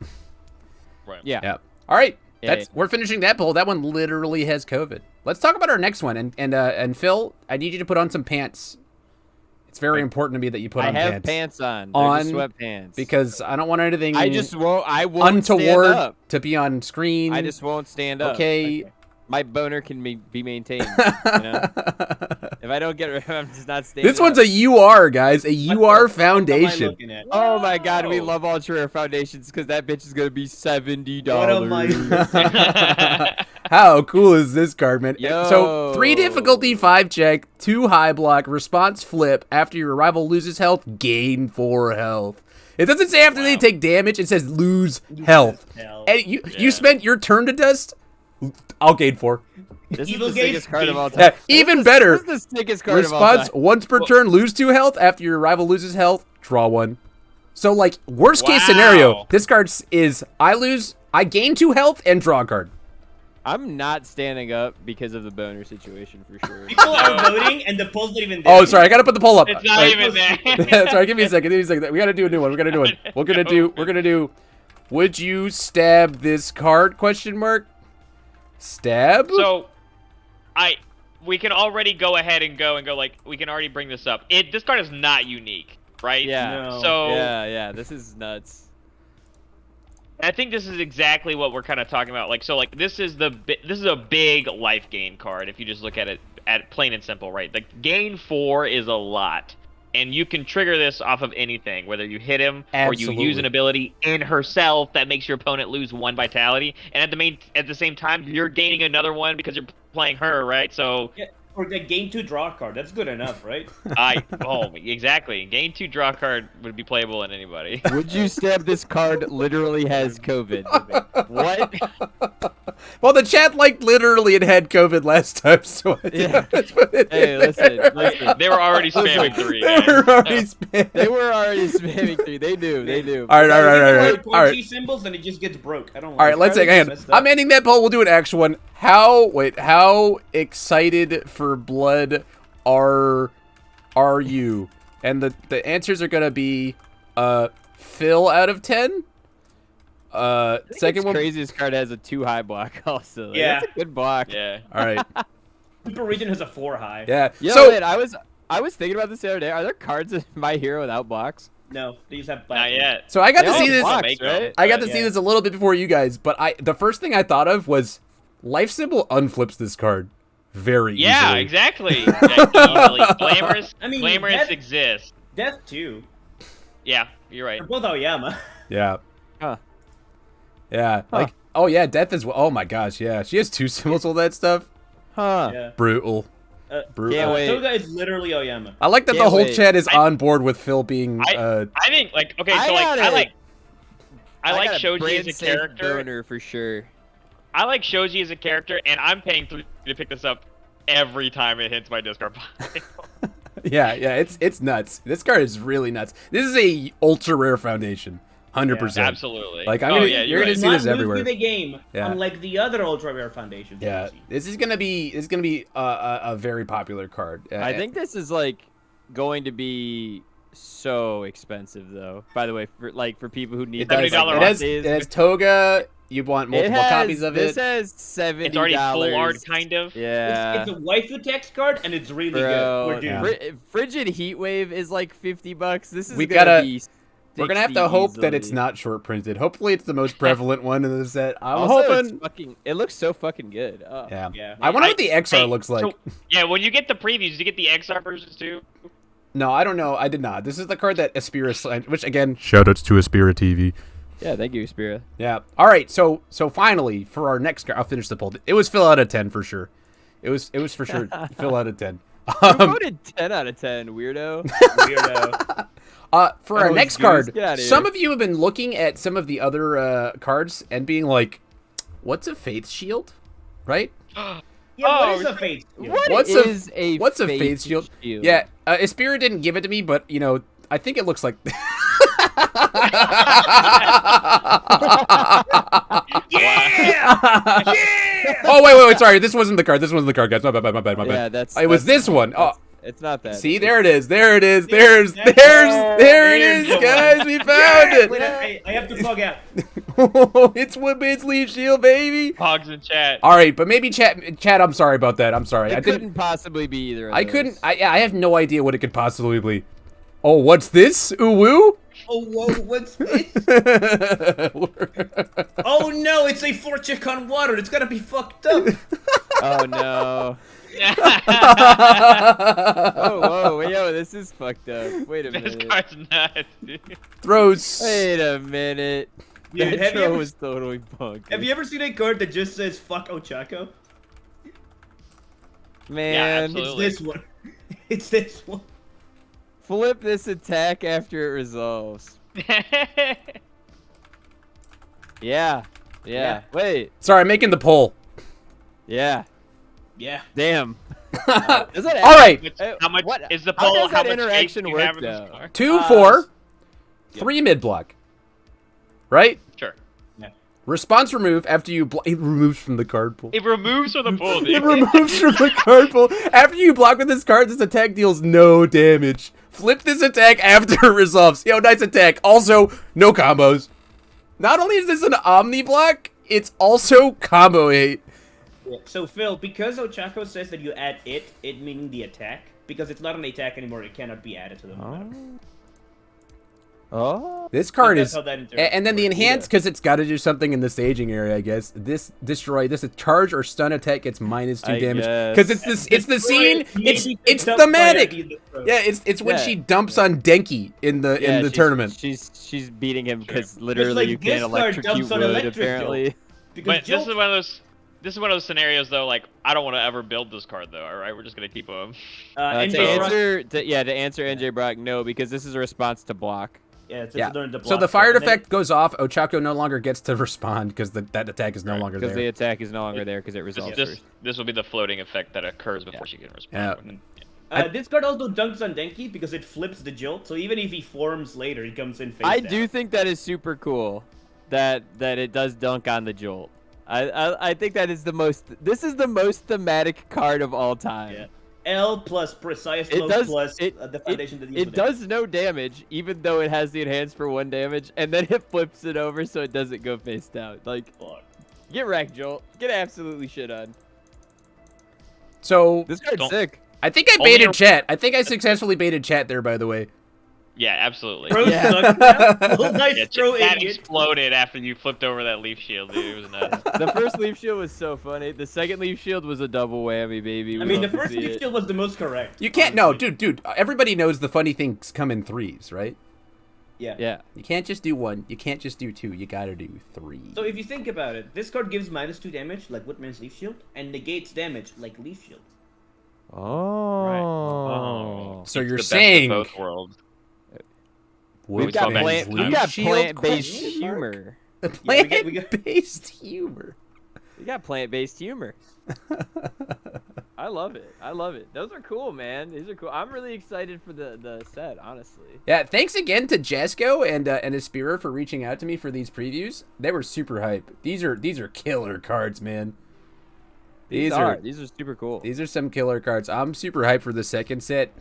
Right. Yeah. Yeah. All right. Yeah, We're finishing that poll. That one literally has COVID. Let's talk about our next one. And Phil, I need you to put on some pants. It's very important to me that you put I on have pants. pants on. They're just On- sweatpants. Because I don't want anything I won't stand untoward up. to be on screen. I just won't stand up. Okay. My boner can be maintained. You know? If I don't get it, I'm just not standing This one's up. a UR, guys. A UR What am I foundation. looking at? Oh my god, we Wow. love Ultra Rare Foundations because that bitch is gonna be $70. What am I? How cool is this card, man? So Yo. 3 difficulty, 5 check, 2 high block, response flip. After your rival loses health, gain 4 health. It doesn't say after they take damage. It says lose health. Health. And you Yeah. spent your turn to dust. I'll gain 4. This is Evil the Gaze sickest card of all Yeah, time. even better. This is the sickest card Response of all time. once per turn, lose 2 health. After your rival loses health, draw 1. So like worst case Wow. scenario, this card is I lose, I gain 2 health and draw a card. I'm not standing up because of the boner situation for sure. People are voting, and the poll's not even there. Oh, sorry, I gotta put the poll up. It's not Wait. even there. Sorry, give me a second. We gotta do a new one. We're gonna do it. We're gonna do. Would you stab this card? Question mark. Stab. So, we can already go ahead and go like we can already bring this up. This card is not unique, right? Yeah. No. So Yeah, this is nuts. I think this is exactly what we're kind of talking about. Like, so like this is a big life gain card if you just look at it at plain and simple, right? Like gain 4 is a lot. And you can trigger this off of anything, whether you hit him or you use Absolutely. an ability in herself that makes your opponent lose 1 vitality. And at the same time, you're gaining another one because you're playing her, right? So Yeah, or the gain 2 draw card. That's good enough, right? exactly. Gain 2 draw card would be playable in anybody. Would you stab this card literally has COVID? What? Well, the chat like literally it had COVID last time, so I Yeah. let's put it Hey, there. listen. They were already spamming 3. They were already spamming. They were already spamming 3. They do. All right. All All right. symbols, and it just gets broke. I don't. All right, let's take a hand. I'm ending that poll. We'll do an actual one. How excited for blood are you? And the answers are gonna be Phil out of 10. Second one. Craziest card has a 2 high block also. Like, Yeah. That's a good block. Yeah. All right. Super Region has a 4 high. Yeah. Yo, So wait, I was thinking about this the other day. Are there cards in My Hero without blocks? No, they just have Not yet. so I got They to all see have this. blocks, Make right? them, I got but to see yeah. this a little bit before you guys, but the first thing I thought of was life symbol unflips this card very Yeah, easily. exactly. Easily. Glamorous. I mean, Glamorous that's- exists. Death 2. Yeah, you're right. They're both Aoyama. Yeah. Huh. Yeah. Like, oh yeah, death is. Oh my gosh, yeah. She has 2 symbols, all that stuff. Huh. Yeah. Brutal. Can't Brutal. wait. Toga is literally Aoyama. I like that the Can't whole wait. chat is on board with Phil being. I think like okay, so I like got I it. like got a Shoji as a brand safe character. boner for sure. I like Shoji as a character, and I'm paying 3 to pick this up every time it hits my discard pile. Yeah, it's nuts. This card is really nuts. This is a ultra rare foundation. 100%. Absolutely. Like, oh you're you're gonna right. see Not this lose everywhere. to the game, Yeah. unlike the other ultra rare foundations. Yeah, we've seen. this is gonna be a very popular card. I think this is like going to be so expensive though. By the way, for people who need it does. those, $70 like, It has Toga. You want multiple copies of This it. has $70. It's already full art, kind of. Yeah. It's a waifu text card, and it's really good. Bro, We're doomed. Frigid Heatwave is like $50. This is We gonna gotta- be We're gonna have 60 to hope that it's easily. not short printed. Hopefully, it's the most prevalent one in the set. I'm Also, it's hoping. it looks so fucking good. Oh. Yeah. Yeah. I wonder what the XR Hey, looks like. so- yeah, when you get the previews, you get the XR versions too. No, I don't know. I did not. This is the card that Aspira signed, which again, shoutouts to Aspira TV. Yeah, thank you, Spira. Yeah. All right. So finally, for our next card, I'll finish the poll. It was fill out of 10 for sure. It was for sure fill out of 10. You voted 10 out of 10, weirdo. Weirdo. For our Oh, next Goose, card, get outta here. some of you have been looking at some of the other cards and being like, "What's a Faith Shield?" Right? Yeah, Oh, what is a fate? What What's is a Faith Shield? Yeah, Aspira didn't give it to me, but I think it looks like. Yeah! Oh wait! Sorry, this wasn't the card. This wasn't the card, guys. My bad. Yeah, that's. It was this one. Oh, It's not that. see, there it is. There it is. There it is, There's guys. We found Wait, it. I have to plug out. It's Woodman's Leaf Shield, baby. Hogs in chat. All right, but maybe chat. I'm sorry about that. I'm sorry. It I couldn't didn't. possibly be either. Of I those. couldn't. I have no idea what it could possibly be. Oh, what's this? Ooh Oh, whoa, what's this? woo. Oh no, it's a fortune on water. It's gotta be fucked up. Oh no. Oh whoa, yo, this is fucked up. Wait a This minute. card's nuts, dude. Throws. Wait a minute. Dude, That have you throw ever- was totally bonkers. Have you ever seen a card that just says "fuck Ochako"? Man, absolutely. It's this one. It's this one. flip this attack after it resolves. Yeah. Yeah. Wait. Sorry, I'm making the poll. Yeah. Yeah. Damn. All Does that right. How much What- is the how poll? does that much faith interaction do you work, have in this though? card? 2, Uh, 4, yep. 3 mid block. Right? Sure. Response remove after you it removes from the card pool. It removes from the pool, It dude. removes from the card pool. After you block with this card, this attack deals no damage. Flip this attack after it resolves. Yo, nice attack. Also, no combos. Not only is this an Omni block, it's also combo 8. So Phil, because Ochako says that you add it meaning the attack, because it's not an attack anymore, it cannot be added to them. Oh. This card That's is... how that And then the works. enhance, because it's got to do something in the staging area, I guess. This charge or stun attack gets -2 I damage. guess. Because it's the scene. Maybe It's dumped by thematic. Adi in the throat. Yeah, it's when Yeah. she dumps on Denki in the she's- tournament. She's beating him because Just literally like you this can't card electrocute dumps on wood electric apparently. Because But Jolt- this is one of those scenarios though. Like I don't want to ever build this card though. All right, we're just gonna keep him. and To they- answer NJ Brock, no, because this is a response to block. yeah, it's Yeah. learn to So block the fired stuff, and then- effect goes off. Ochako no longer gets to respond because that attack is no longer Because there. the attack is no longer there because it resolves first. This will be the floating effect that occurs before she can respond. Yeah. This card also dunks on Denki because it flips the Jolt, so even if he forms later, he comes in face I down. do think that is super cool that it does dunk on the jolt. I think that is this is the most thematic card of all time. Yeah. L plus precise It flow does plus it, the foundation that deals it with does no damage even though it has the enhance for 1 damage and then it flips it over so it doesn't go face down. Like Fuck. get wrecked, Jolt. Get absolutely shit on. So This card's Don't- sick. I think I Only baited a- chat. I think I successfully baited chat there, by the way. Yeah, absolutely. Bro, Yeah. suck now. Well, nice Yeah, throw, that idiot. exploded after you flipped over that leaf shield, dude. It was nuts. The first leaf shield was so funny. The second leaf shield was a double whammy, baby. I We mean, the love to first see leaf it. shield was the most correct. You can't. No, honestly. dude. Everybody knows the funny things come in threes, right? Yeah. Yeah. You can't just do 1. You can't just do 2. You gotta do 3. So if you think about it, this card gives -2 damage, like Woodman's Leaf Shield, and negates damage, like Leaf Shield. Oh. So It's you're the best of saying both worlds. We've got Woodman's plant-based Shield? humor. Yeah, we got- Plant-based humor. We got plant-based humor. I love it. I love it. Those are cool, man. These are cool. I'm really excited for the set, honestly. Yeah, thanks again to Jasko and Aspira for reaching out to me for these previews. They were super hype. These are killer cards, man. These are super cool. These are some killer cards. I'm super hyped for the second set.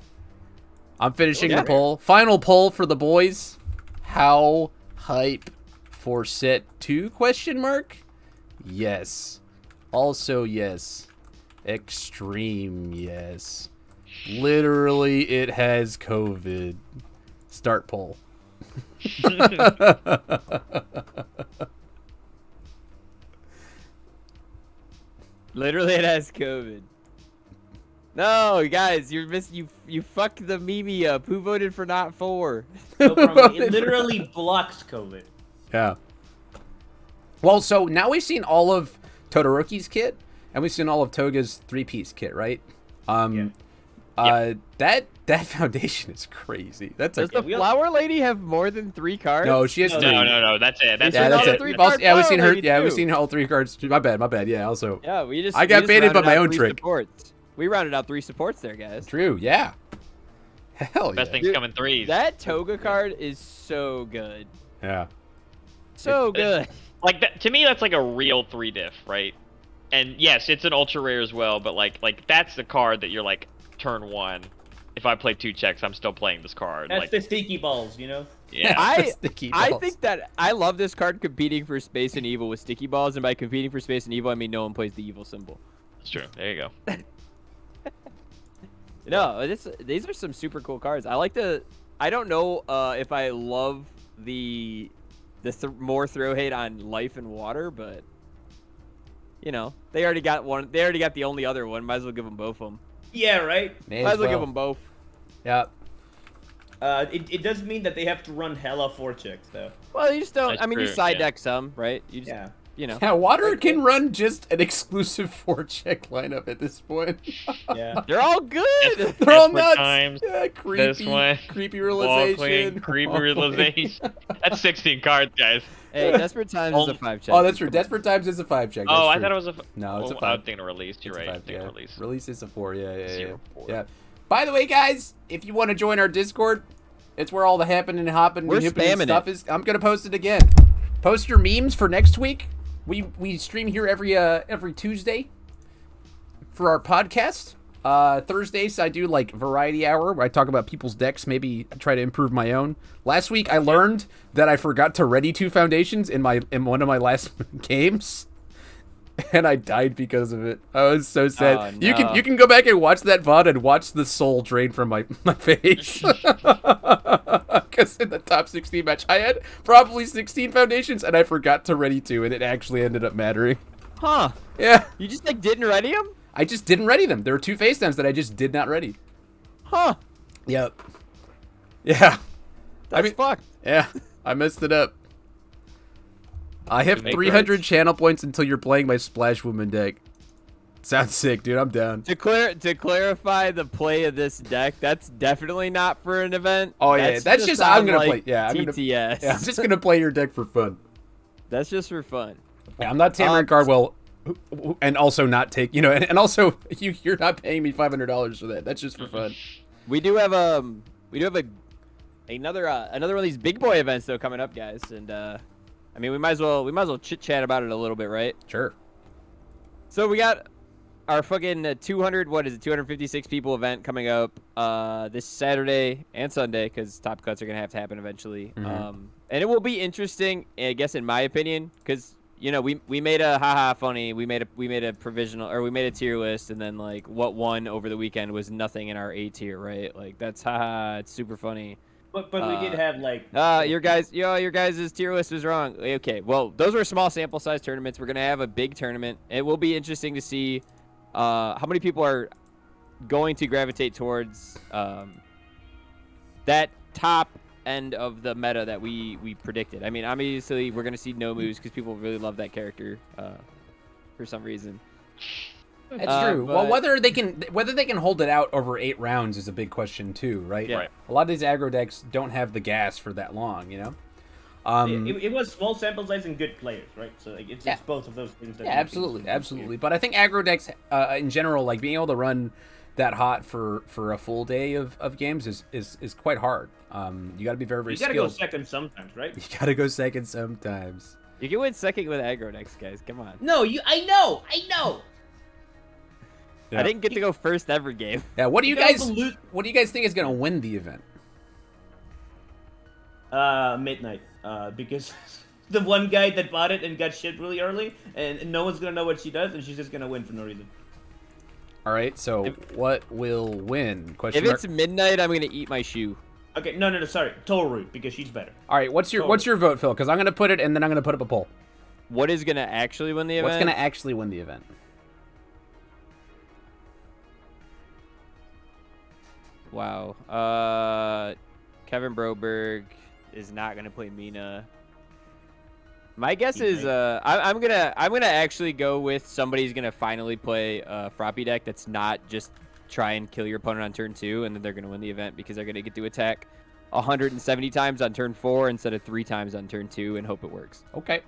I'm finishing Yeah, the poll. Final poll for the boys. How hype for set 2? Question mark? Yes. Also yes. Extreme yes. Literally it has COVID. Start poll. Literally, it has COVID. No, guys, you fucked the meme up. Who voted for not 4? No problem. It literally blocks COVID. Yeah. Well, so now we've seen all of Todoroki's kit, and we've seen all of Toga's 3-piece kit, right? That foundation is crazy. That's Does the flower lady have more than 3 cards? No, she has 3. No. That's it. That's Yeah, that's it. it. Three We've also, card yeah, we've seen flower her. lady, Yeah, we've too. seen all 3 cards. My bad. Yeah, also. Yeah, I got baited by my own trick. Supports. We rounded out 3 supports there, guys. True. Yeah. Hell Best yeah. things come in 3s. That Toga card is so good. Yeah. So good. Like that, to me, that's like a real 3 diff, right? And yes, it's an ultra rare as well, but like that's the card that you're like turn 1. If I play 2 checks, I'm still playing this card. That's like, the sticky balls, you know? yeah. I Sticky I balls. think that I love this card competing for space and evil with sticky balls, and by competing for space and evil, I mean no one plays the evil symbol. That's true. There you go. No, these are some super cool cards. I like the. I don't know if I love the more throw hate on life and water, but you know they already got one. They already got the only other one. Might as well give them both of them. Yeah, right? May Might as well give them both. Yeah. It does mean that they have to run hella 4 checks, though. Well, you just don't. That's I mean, you true, side yeah. deck some, right? You just, Yeah. you know. Yeah, Water can run just an exclusive 4-check lineup at this point. Yeah. They're all good. They're all Desperate nuts. Times, Yeah, creepy. this one, Creepy Wall realization. clean, creepy Wall clean. realization. That's 16 cards, guys. Hey, Desperate Times is a 5-check. Oh, that's true. Desperate Times is a 5-check. Oh, I true. thought it was a. No, it's a I 5. was thinking release. You're It's a right. 5, I'm thinking yeah. release. Release is a 4. Yeah. 4. Yeah. By the way, guys, if you want to join our Discord, it's where all the happening and hopping We're and hipping and spamming stuff it. is. I'm gonna post it again. Post your memes for next week. We stream here every Tuesday for our podcast. Thursdays I do like variety hour where I talk about people's decks, maybe try to improve my own. Last week I learned that I forgot to ready 2 foundations in one of my last games. And I died because of it. I was so sad. Oh, You no. can go back and watch that VOD and watch the soul drain from my face. Because in the top 16 match, I had probably 16 foundations, and I forgot to ready 2, and it actually ended up mattering. Huh? Yeah, You just like didn't ready them? I just didn't ready them. There were 2 face downs that I just did not ready. Huh? Yep. Yeah. That's fucked. Yeah, I messed it up. I have Make 300 rights. channel points until you're playing my Splash Woman deck. Sounds sick, dude. I'm down. To clarify the play of this deck, that's definitely not for an event. Oh, yeah, that's just- I'm on, gonna like, play- yeah, I'm gonna- TTS. Yeah, I'm just gonna play your deck for fun. That's just for fun. Yeah, I'm not Tamarind Cardwell, and also not take, and also you're not paying me $500 for that. That's just for fun. We do have another one of these big boy events though coming up, guys, and I mean we might as well chit chat about it a little bit, right? Sure. So we got our fucking 256 people event coming up this Saturday and Sunday because top cuts are gonna have to happen eventually. Mhm. And it will be interesting, I guess, in my opinion, because we made a haha funny. We made a provisional, or we made a tier list, and then like what won over the weekend was nothing in our A tier, right? Like that's haha, it's super funny. But we did have, like... Your guys' tier list was wrong. Okay, well, those were small sample size tournaments. We're gonna have a big tournament. It will be interesting to see how many people are going to gravitate towards that top end of the meta that we predicted. I mean, obviously, we're gonna see no moves because people really love that character for some reason. That's true. Well, but- whether they can hold it out over 8 rounds is a big question too, right? Yeah. Right. A lot of these aggro decks don't have the gas for that long, It was small sample size and good players, right? So like, it's both of those things. That Yeah, make absolutely, things absolutely. But I think aggro decks, in general, like being able to run that hot for a full day of games is quite hard. You got to be very, very You gotta skilled. go second sometimes, right? You got to go second sometimes. You can win second with aggro decks, guys. Come on. No, I know. Yeah. I didn't get to go first every game. Yeah, what do you You gotta guys lose- what do you guys think is going to win the event? Midnight. Because the one guy that bought it and got shit really early, and no one's gonna know what she does, and she's just gonna win for no reason. All right, so what will win? If it's midnight, I'm gonna eat my shoe. Okay, no, sorry, Toru, because she's better. All right, what's your vote, Phil? Because I'm going to put it, and then I'm going to put up a poll. What is gonna actually win the event? What's going to actually win the event? Wow. Kevin Broberg is not gonna play Mina. My guess is I'm gonna actually go with somebody's gonna finally play a Froppy deck that's not just try and kill your opponent on turn 2, and then they're gonna win the event because they're gonna get to attack 170 times on turn 4 instead of 3 times on turn 2 and hope it works. Okay.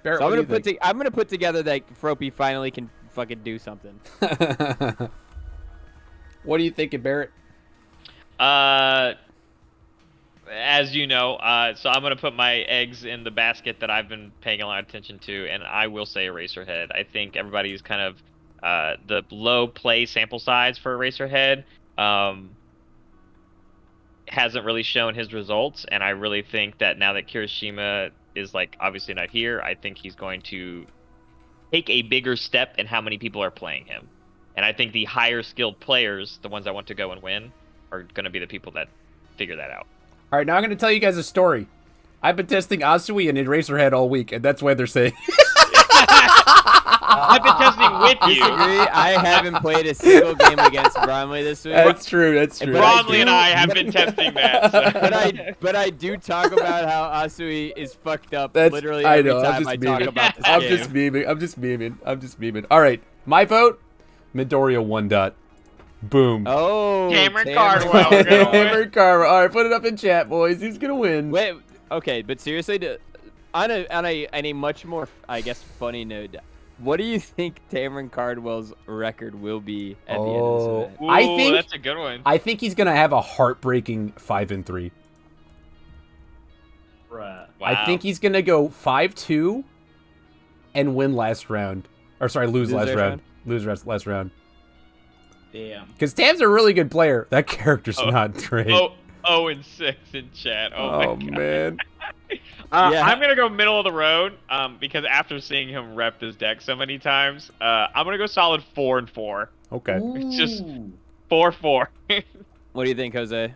Barrett, So what do you think? I'm gonna put together that Froppy finally can fucking do something. What are you thinking, Barrett? As you know, so I'm gonna put my eggs in the basket that I've been paying a lot of attention to, and I will say Eraserhead. I think everybody's kind of the low play sample size for Eraserhead hasn't really shown his results, and I really think that now that Kirishima is like obviously not here, I think he's going to take a bigger step in how many people are playing him, and I think the higher skilled players, the ones that want to go and win, are going to be the people that figure that out. All right, now I'm going to tell you guys a story. I've been testing Asui and Eraserhead all week, and that's why they're saying. I've been testing with you. Disagree. I haven't played a single game against Bromley this week. That's true. That's true. Bromley and I have been testing that. So. But I do talk about how Asui is fucked up That's, literally I every know. time I talk about this game. I'm just memeing. All right, my vote: Midoriya 1 dot. Boom. Oh, Cameron Cardwell. We're gonna win. Cameron Carver. All right, put it up in chat, boys. He's gonna win. Wait, okay, but seriously, on a much more, I guess, funny note, what do you think Cameron Cardwell's record will be at the end of this event? Ooh, I think that's a good one. I think he's gonna have a heartbreaking 5-3. Bruh. Wow. I think he's gonna go 5-2 and win last round. Or sorry, lose last round. Lose last round. Damn. Because Tam's a really good player. That character's not great. 0-6 in chat. Oh my God. Man. Yeah. I'm gonna go middle of the road, because after seeing him rep this deck so many times, I'm gonna go solid 4-4. Okay. It's just Ooh. 4-4. What do you think, Jose?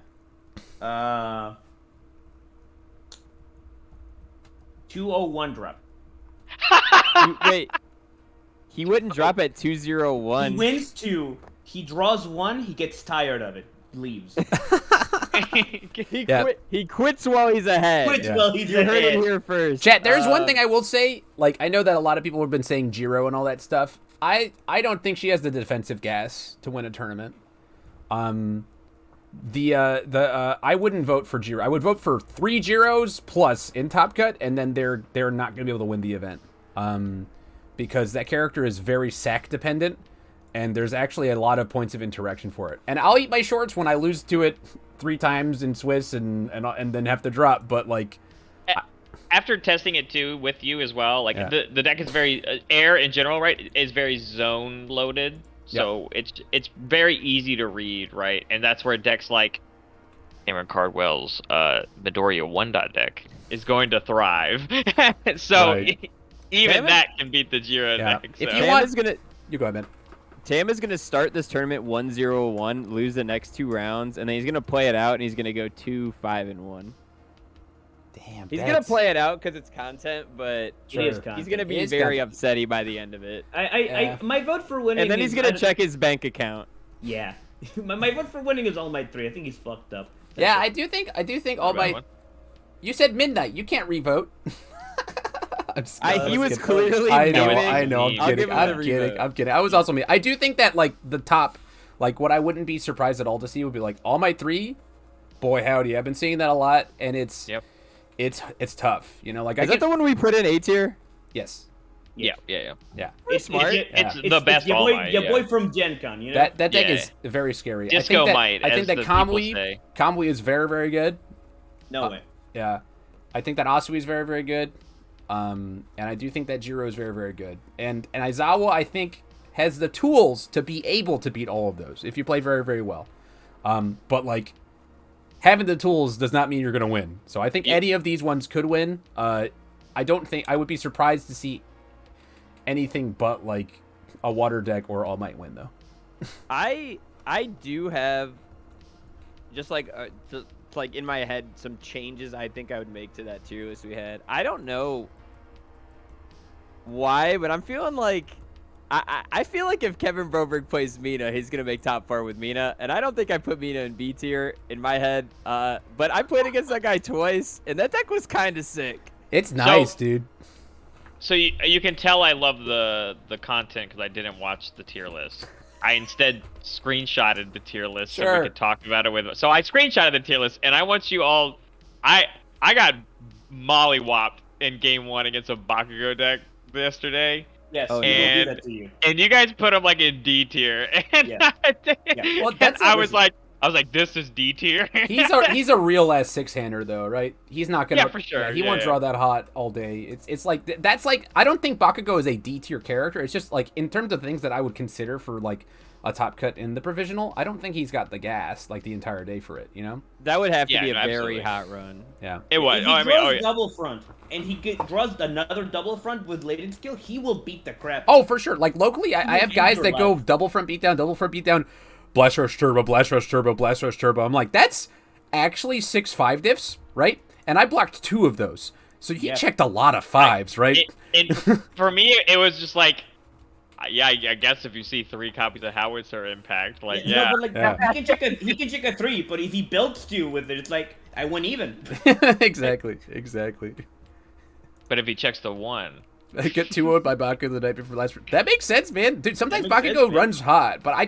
201 drop. Wait, he wouldn't drop at 201. He wins 2. He draws 1. He gets tired of it. Leaves. He quits while he's ahead. Quits Yeah. while he's You heard it ahead. here first. Chat, there's one thing I will say. Like, I know that a lot of people have been saying Jiro and all that stuff. I don't think she has the defensive gas to win a tournament. I wouldn't vote for Jiro. I would vote for 3 Jiros plus in Top Cut, and then they're not going to be able to win the event. Because that character is very sack dependent, and there's actually a lot of points of interaction for it. And I'll eat my shorts when I lose to it 3 times in Swiss and then have to drop. But like, After testing it too with you as well, like Yeah. the deck is very air in general, right? Is very zone loaded, so it's very easy to read, right? And that's where decks like Cameron Cardwell's Midoriya 1 dot deck is going to thrive. So Right. even Cameron- that can beat the Jiro Yeah. deck. If so. you Tam want- is gonna you go ahead, man. Tam is gonna start this tournament 1-0-1, lose the next 2 rounds, and then he's gonna play it out, and he's gonna go 2-5-1. Damn. He's gonna play it out because it's content, but It is Sure. content. he's gonna be It is very content. upsetty by the end of it. Yeah. My vote for winning. And then he's is- gonna check his bank account. Yeah. my vote for winning is All Might 3. I think he's fucked up. That's Yeah, it. I do think all Bad my. one. You said midnight. You can't revote. I'm just- He I'm was kidding. clearly I know, memeing. I know. I'm I'll kidding. give him the I'm revote. kidding. I was also me. I do think that like the top, like what I wouldn't be surprised at all to see would be like All Might 3. Boy howdy, I've been seeing that a lot, and it's Yep. it's tough. You know, like Is that the one we put in A tier? Yes. Yeah. It's smart. It's Yeah. the best your All boy, Might. your yeah. boy from Gen Con, you know? That deck Yeah. is very scary. Disco I think as that the people Kamui say. is very, very good. No way. Yeah. I think that Asui is very, very good. And I do think that Jiro is very, very good. And Aizawa, I think, has the tools to be able to beat all of those if you play very, very well. But like having the tools does not mean you're gonna win. So I think any of these ones could win. I don't think I would be surprised to see anything but like a water deck or All Might win though. I do have just like like in my head some changes I think I would make to that tier list we had. I don't know why, but I'm feeling like I feel like if Kevin Broberg plays Mina, he's gonna make top 4 with Mina, and I don't think I put Mina in B tier in my head. But I played against that guy twice, and that deck was kind of sick. It's nice, dude. So you can tell I love the content because I didn't watch the tier list. I instead screenshotted the tier list so we could talk about it with. So I screenshotted the tier list, and I want you all. I got mollywopped in game 1 against a Bakugo deck yesterday. Yes, Oh, he no. will do that to you. And you guys put him like in D tier, and, Yeah. Well, and that's I was like, this is D tier. He's a real ass 6-hander though, right? He's not gonna. Yeah, for sure. He won't draw that hot all day. It's like that's like I don't think Bakugo is a D tier character. It's just like in terms of things that I would consider for like a top cut in the provisional. I don't think he's got the gas like the entire day for it. You know? That would have to Yeah, be a no, very absolutely. hot run. Yeah. It was. If Oh, he I mean, draws oh yeah. double front and he draws another double front with latent skill, he will beat the crap. Oh, for sure. Like locally, I have guys that go life. double front beatdown, Blast Rush Turbo, Blast Rush Turbo, Blast Rush Turbo. I'm like, that's actually 6/5 diffs, right? And I blocked 2 of those. So he checked a lot of 5s, right? And for me, it was just like, yeah, I guess if you see 3 copies of Howitzer Impact, like, No, yeah. but like he can check a 3, but if he builds 2 with it, it's like I went even. Exactly. But if he checks the 1, I get 2-0'd by Bakugo the night before last. That makes sense, man. Dude, sometimes That makes Bakugo sense, man. runs hot, but I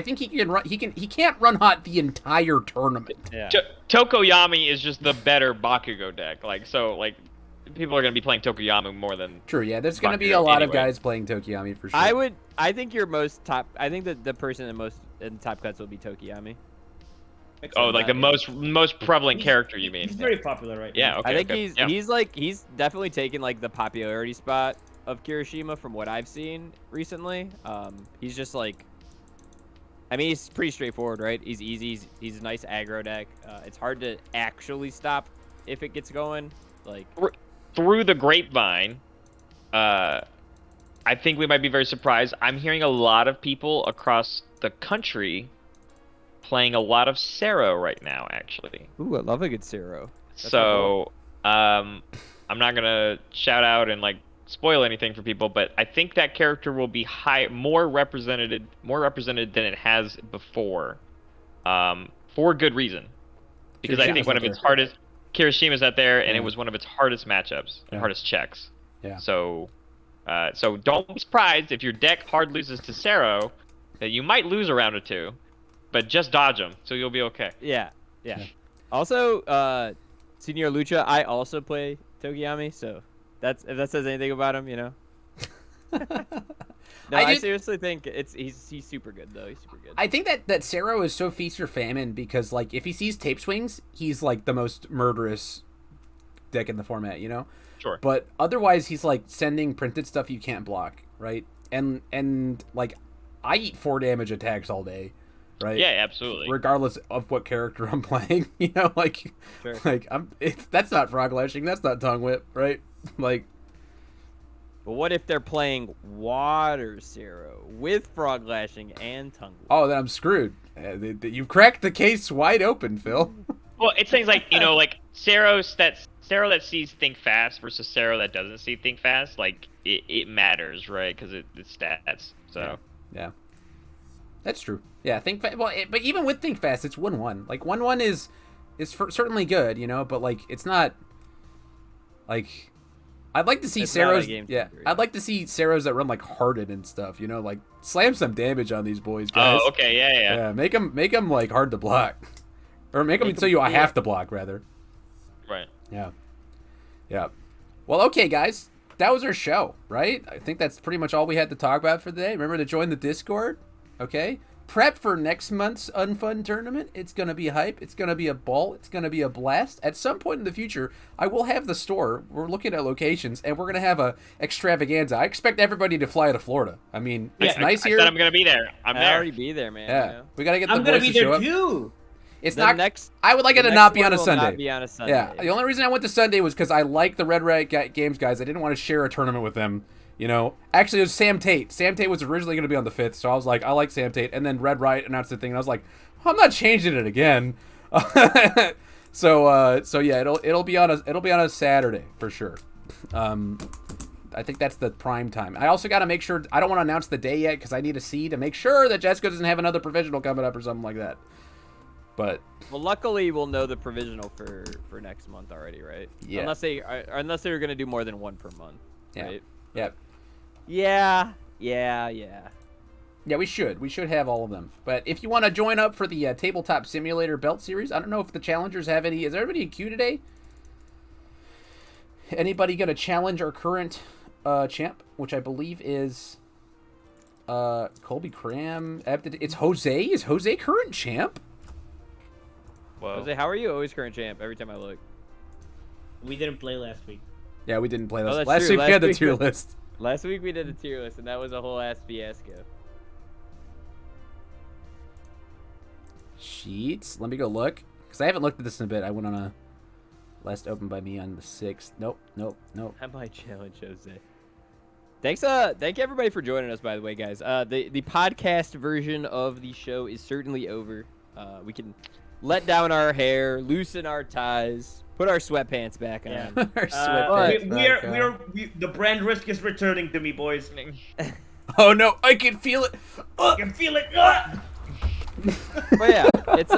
think he can run. He can't run hot the entire tournament. Yeah. Tokoyami is just the better Bakugo deck. Like, so, like, people are gonna be playing Tokoyami more than. True, yeah. There's gonna be Bakugo a lot of anyway. guys playing Tokiyami for sure. I think your most top. I think that the person that most in top cuts will be Tokiyami. Oh, like the most prevalent character, you mean? He's very popular right Yeah. now. Okay. I think okay. Yeah. he's definitely taken like the popularity spot of Kirishima from what I've seen recently. He's just like, I mean, he's pretty straightforward, right? He's easy. He's a nice aggro deck. It's hard to actually stop if it gets going. Like Through the grapevine, I think we might be very surprised. I'm hearing a lot of people across the country playing a lot of Sero right now, actually. ooh, I love a good Zero. So, I'm not gonna shout out and like spoil anything for people, but I think that character will be more represented than it has before, for good reason. Because I think Kirishima's one out of its there. hardest, Kirishima's out there, and Yeah. it was one of its hardest matchups, and Yeah. hardest checks. Yeah. So, so don't be surprised if your deck hard loses to Sero, that you might lose a round or 2, but just dodge them, so you'll be okay. Yeah. Also, Senior Lucha, I also play Tokiyami, so if that says anything about him, you know. No, I seriously think he's super good though. He's super good. I think that Sero is so feast or famine because like if he sees tape swings, he's like the most murderous deck in the format, you know? Sure. But otherwise he's like sending printed stuff you can't block, right? And like I eat 4 damage attacks all day, right? Yeah, absolutely. Regardless of what character I'm playing, you know, like Sure. like that's not frog lashing, that's not tongue whip, right? Like But what if they're playing Water Zero with Frog Lashing and Tongue Whip? oh, then I'm screwed. You've cracked the case wide open, Phil. Well, it's things like, you know, like Sero that sees Think Fast versus Sero that doesn't see Think Fast, like it matters, right? Because it's stats. So Yeah, that's true. Yeah, but even with Think Fast, it's 1/1. Like 1/1 is certainly good, you know, but like it's not like I'd like to see It's not a Seros. game Yeah, changer, I'd like to see Seros that run like Hardened and stuff, you know, like slam some damage on these boys, guys. Oh, okay, yeah. Yeah, make them like hard to block, or make them so you have to block rather. Right. Yeah. Yeah. Well, okay, guys. That was our show, right? I think that's pretty much all we had to talk about for today. Remember to join the Discord, okay? Prep for next month's Unfun tournament. It's going to be hype. It's going to be a ball. It's going to be a blast. At some point in the future, I will have the store. We're looking at locations, and we're going to have a extravaganza. I expect everybody to fly to Florida. I mean, it's nice I here. said I'm going to be there. I'm I'll there. already be there, man. Yeah. You know? We got to get the I'm gonna boys be to show there up. too. It's The not. next- I would like it the to next not be one on a will Sunday. not be on a Sunday. Yeah, the only reason I went to Sunday was because I like the Red Riot Games guys. I didn't want to share a tournament with them. You know, actually, it was Sam Tate. Sam Tate was originally going to be on the 5th, so I was like, I like Sam Tate. And then Red Riot announced the thing, and I was like, I'm not changing it again. So yeah, it'll be on a Saturday for sure. I think that's the prime time. I also got to make sure. I don't want to announce the day yet because I need to see to make sure that Jessica doesn't have another provisional coming up or something like that. But Well, luckily we'll know the provisional for next month already, right? Yeah. Unless they were gonna do more than one per month, yeah, right? yeah. Yeah. We should have all of them. But if you want to join up for the Tabletop Simulator Belt Series, I don't know if the challengers have any. Is everybody in queue today? Anybody going to challenge our current champ, which I believe is Colby Cram? It's Jose. Is Jose current champ? Whoa. Jose, how are you? Always current champ. Every time I look. We didn't play last week. Yeah, we didn't play this. that's Last true. week we Last had the week tier we- list. Last week we did a tier list, and that was a whole ass fiasco. Sheets. Let me go look. Because I haven't looked at this in a bit. I went on a last open by me on the 6th. Nope. I might challenge Jose. Thank everybody for joining us, by the way, guys. The podcast version of the show is certainly over. We can let down our hair, loosen our ties, put our sweatpants back on. Yeah. Our sweatpants The brand risk is returning to me, boys. Oh no, I can feel it. I can feel it. But yeah, it's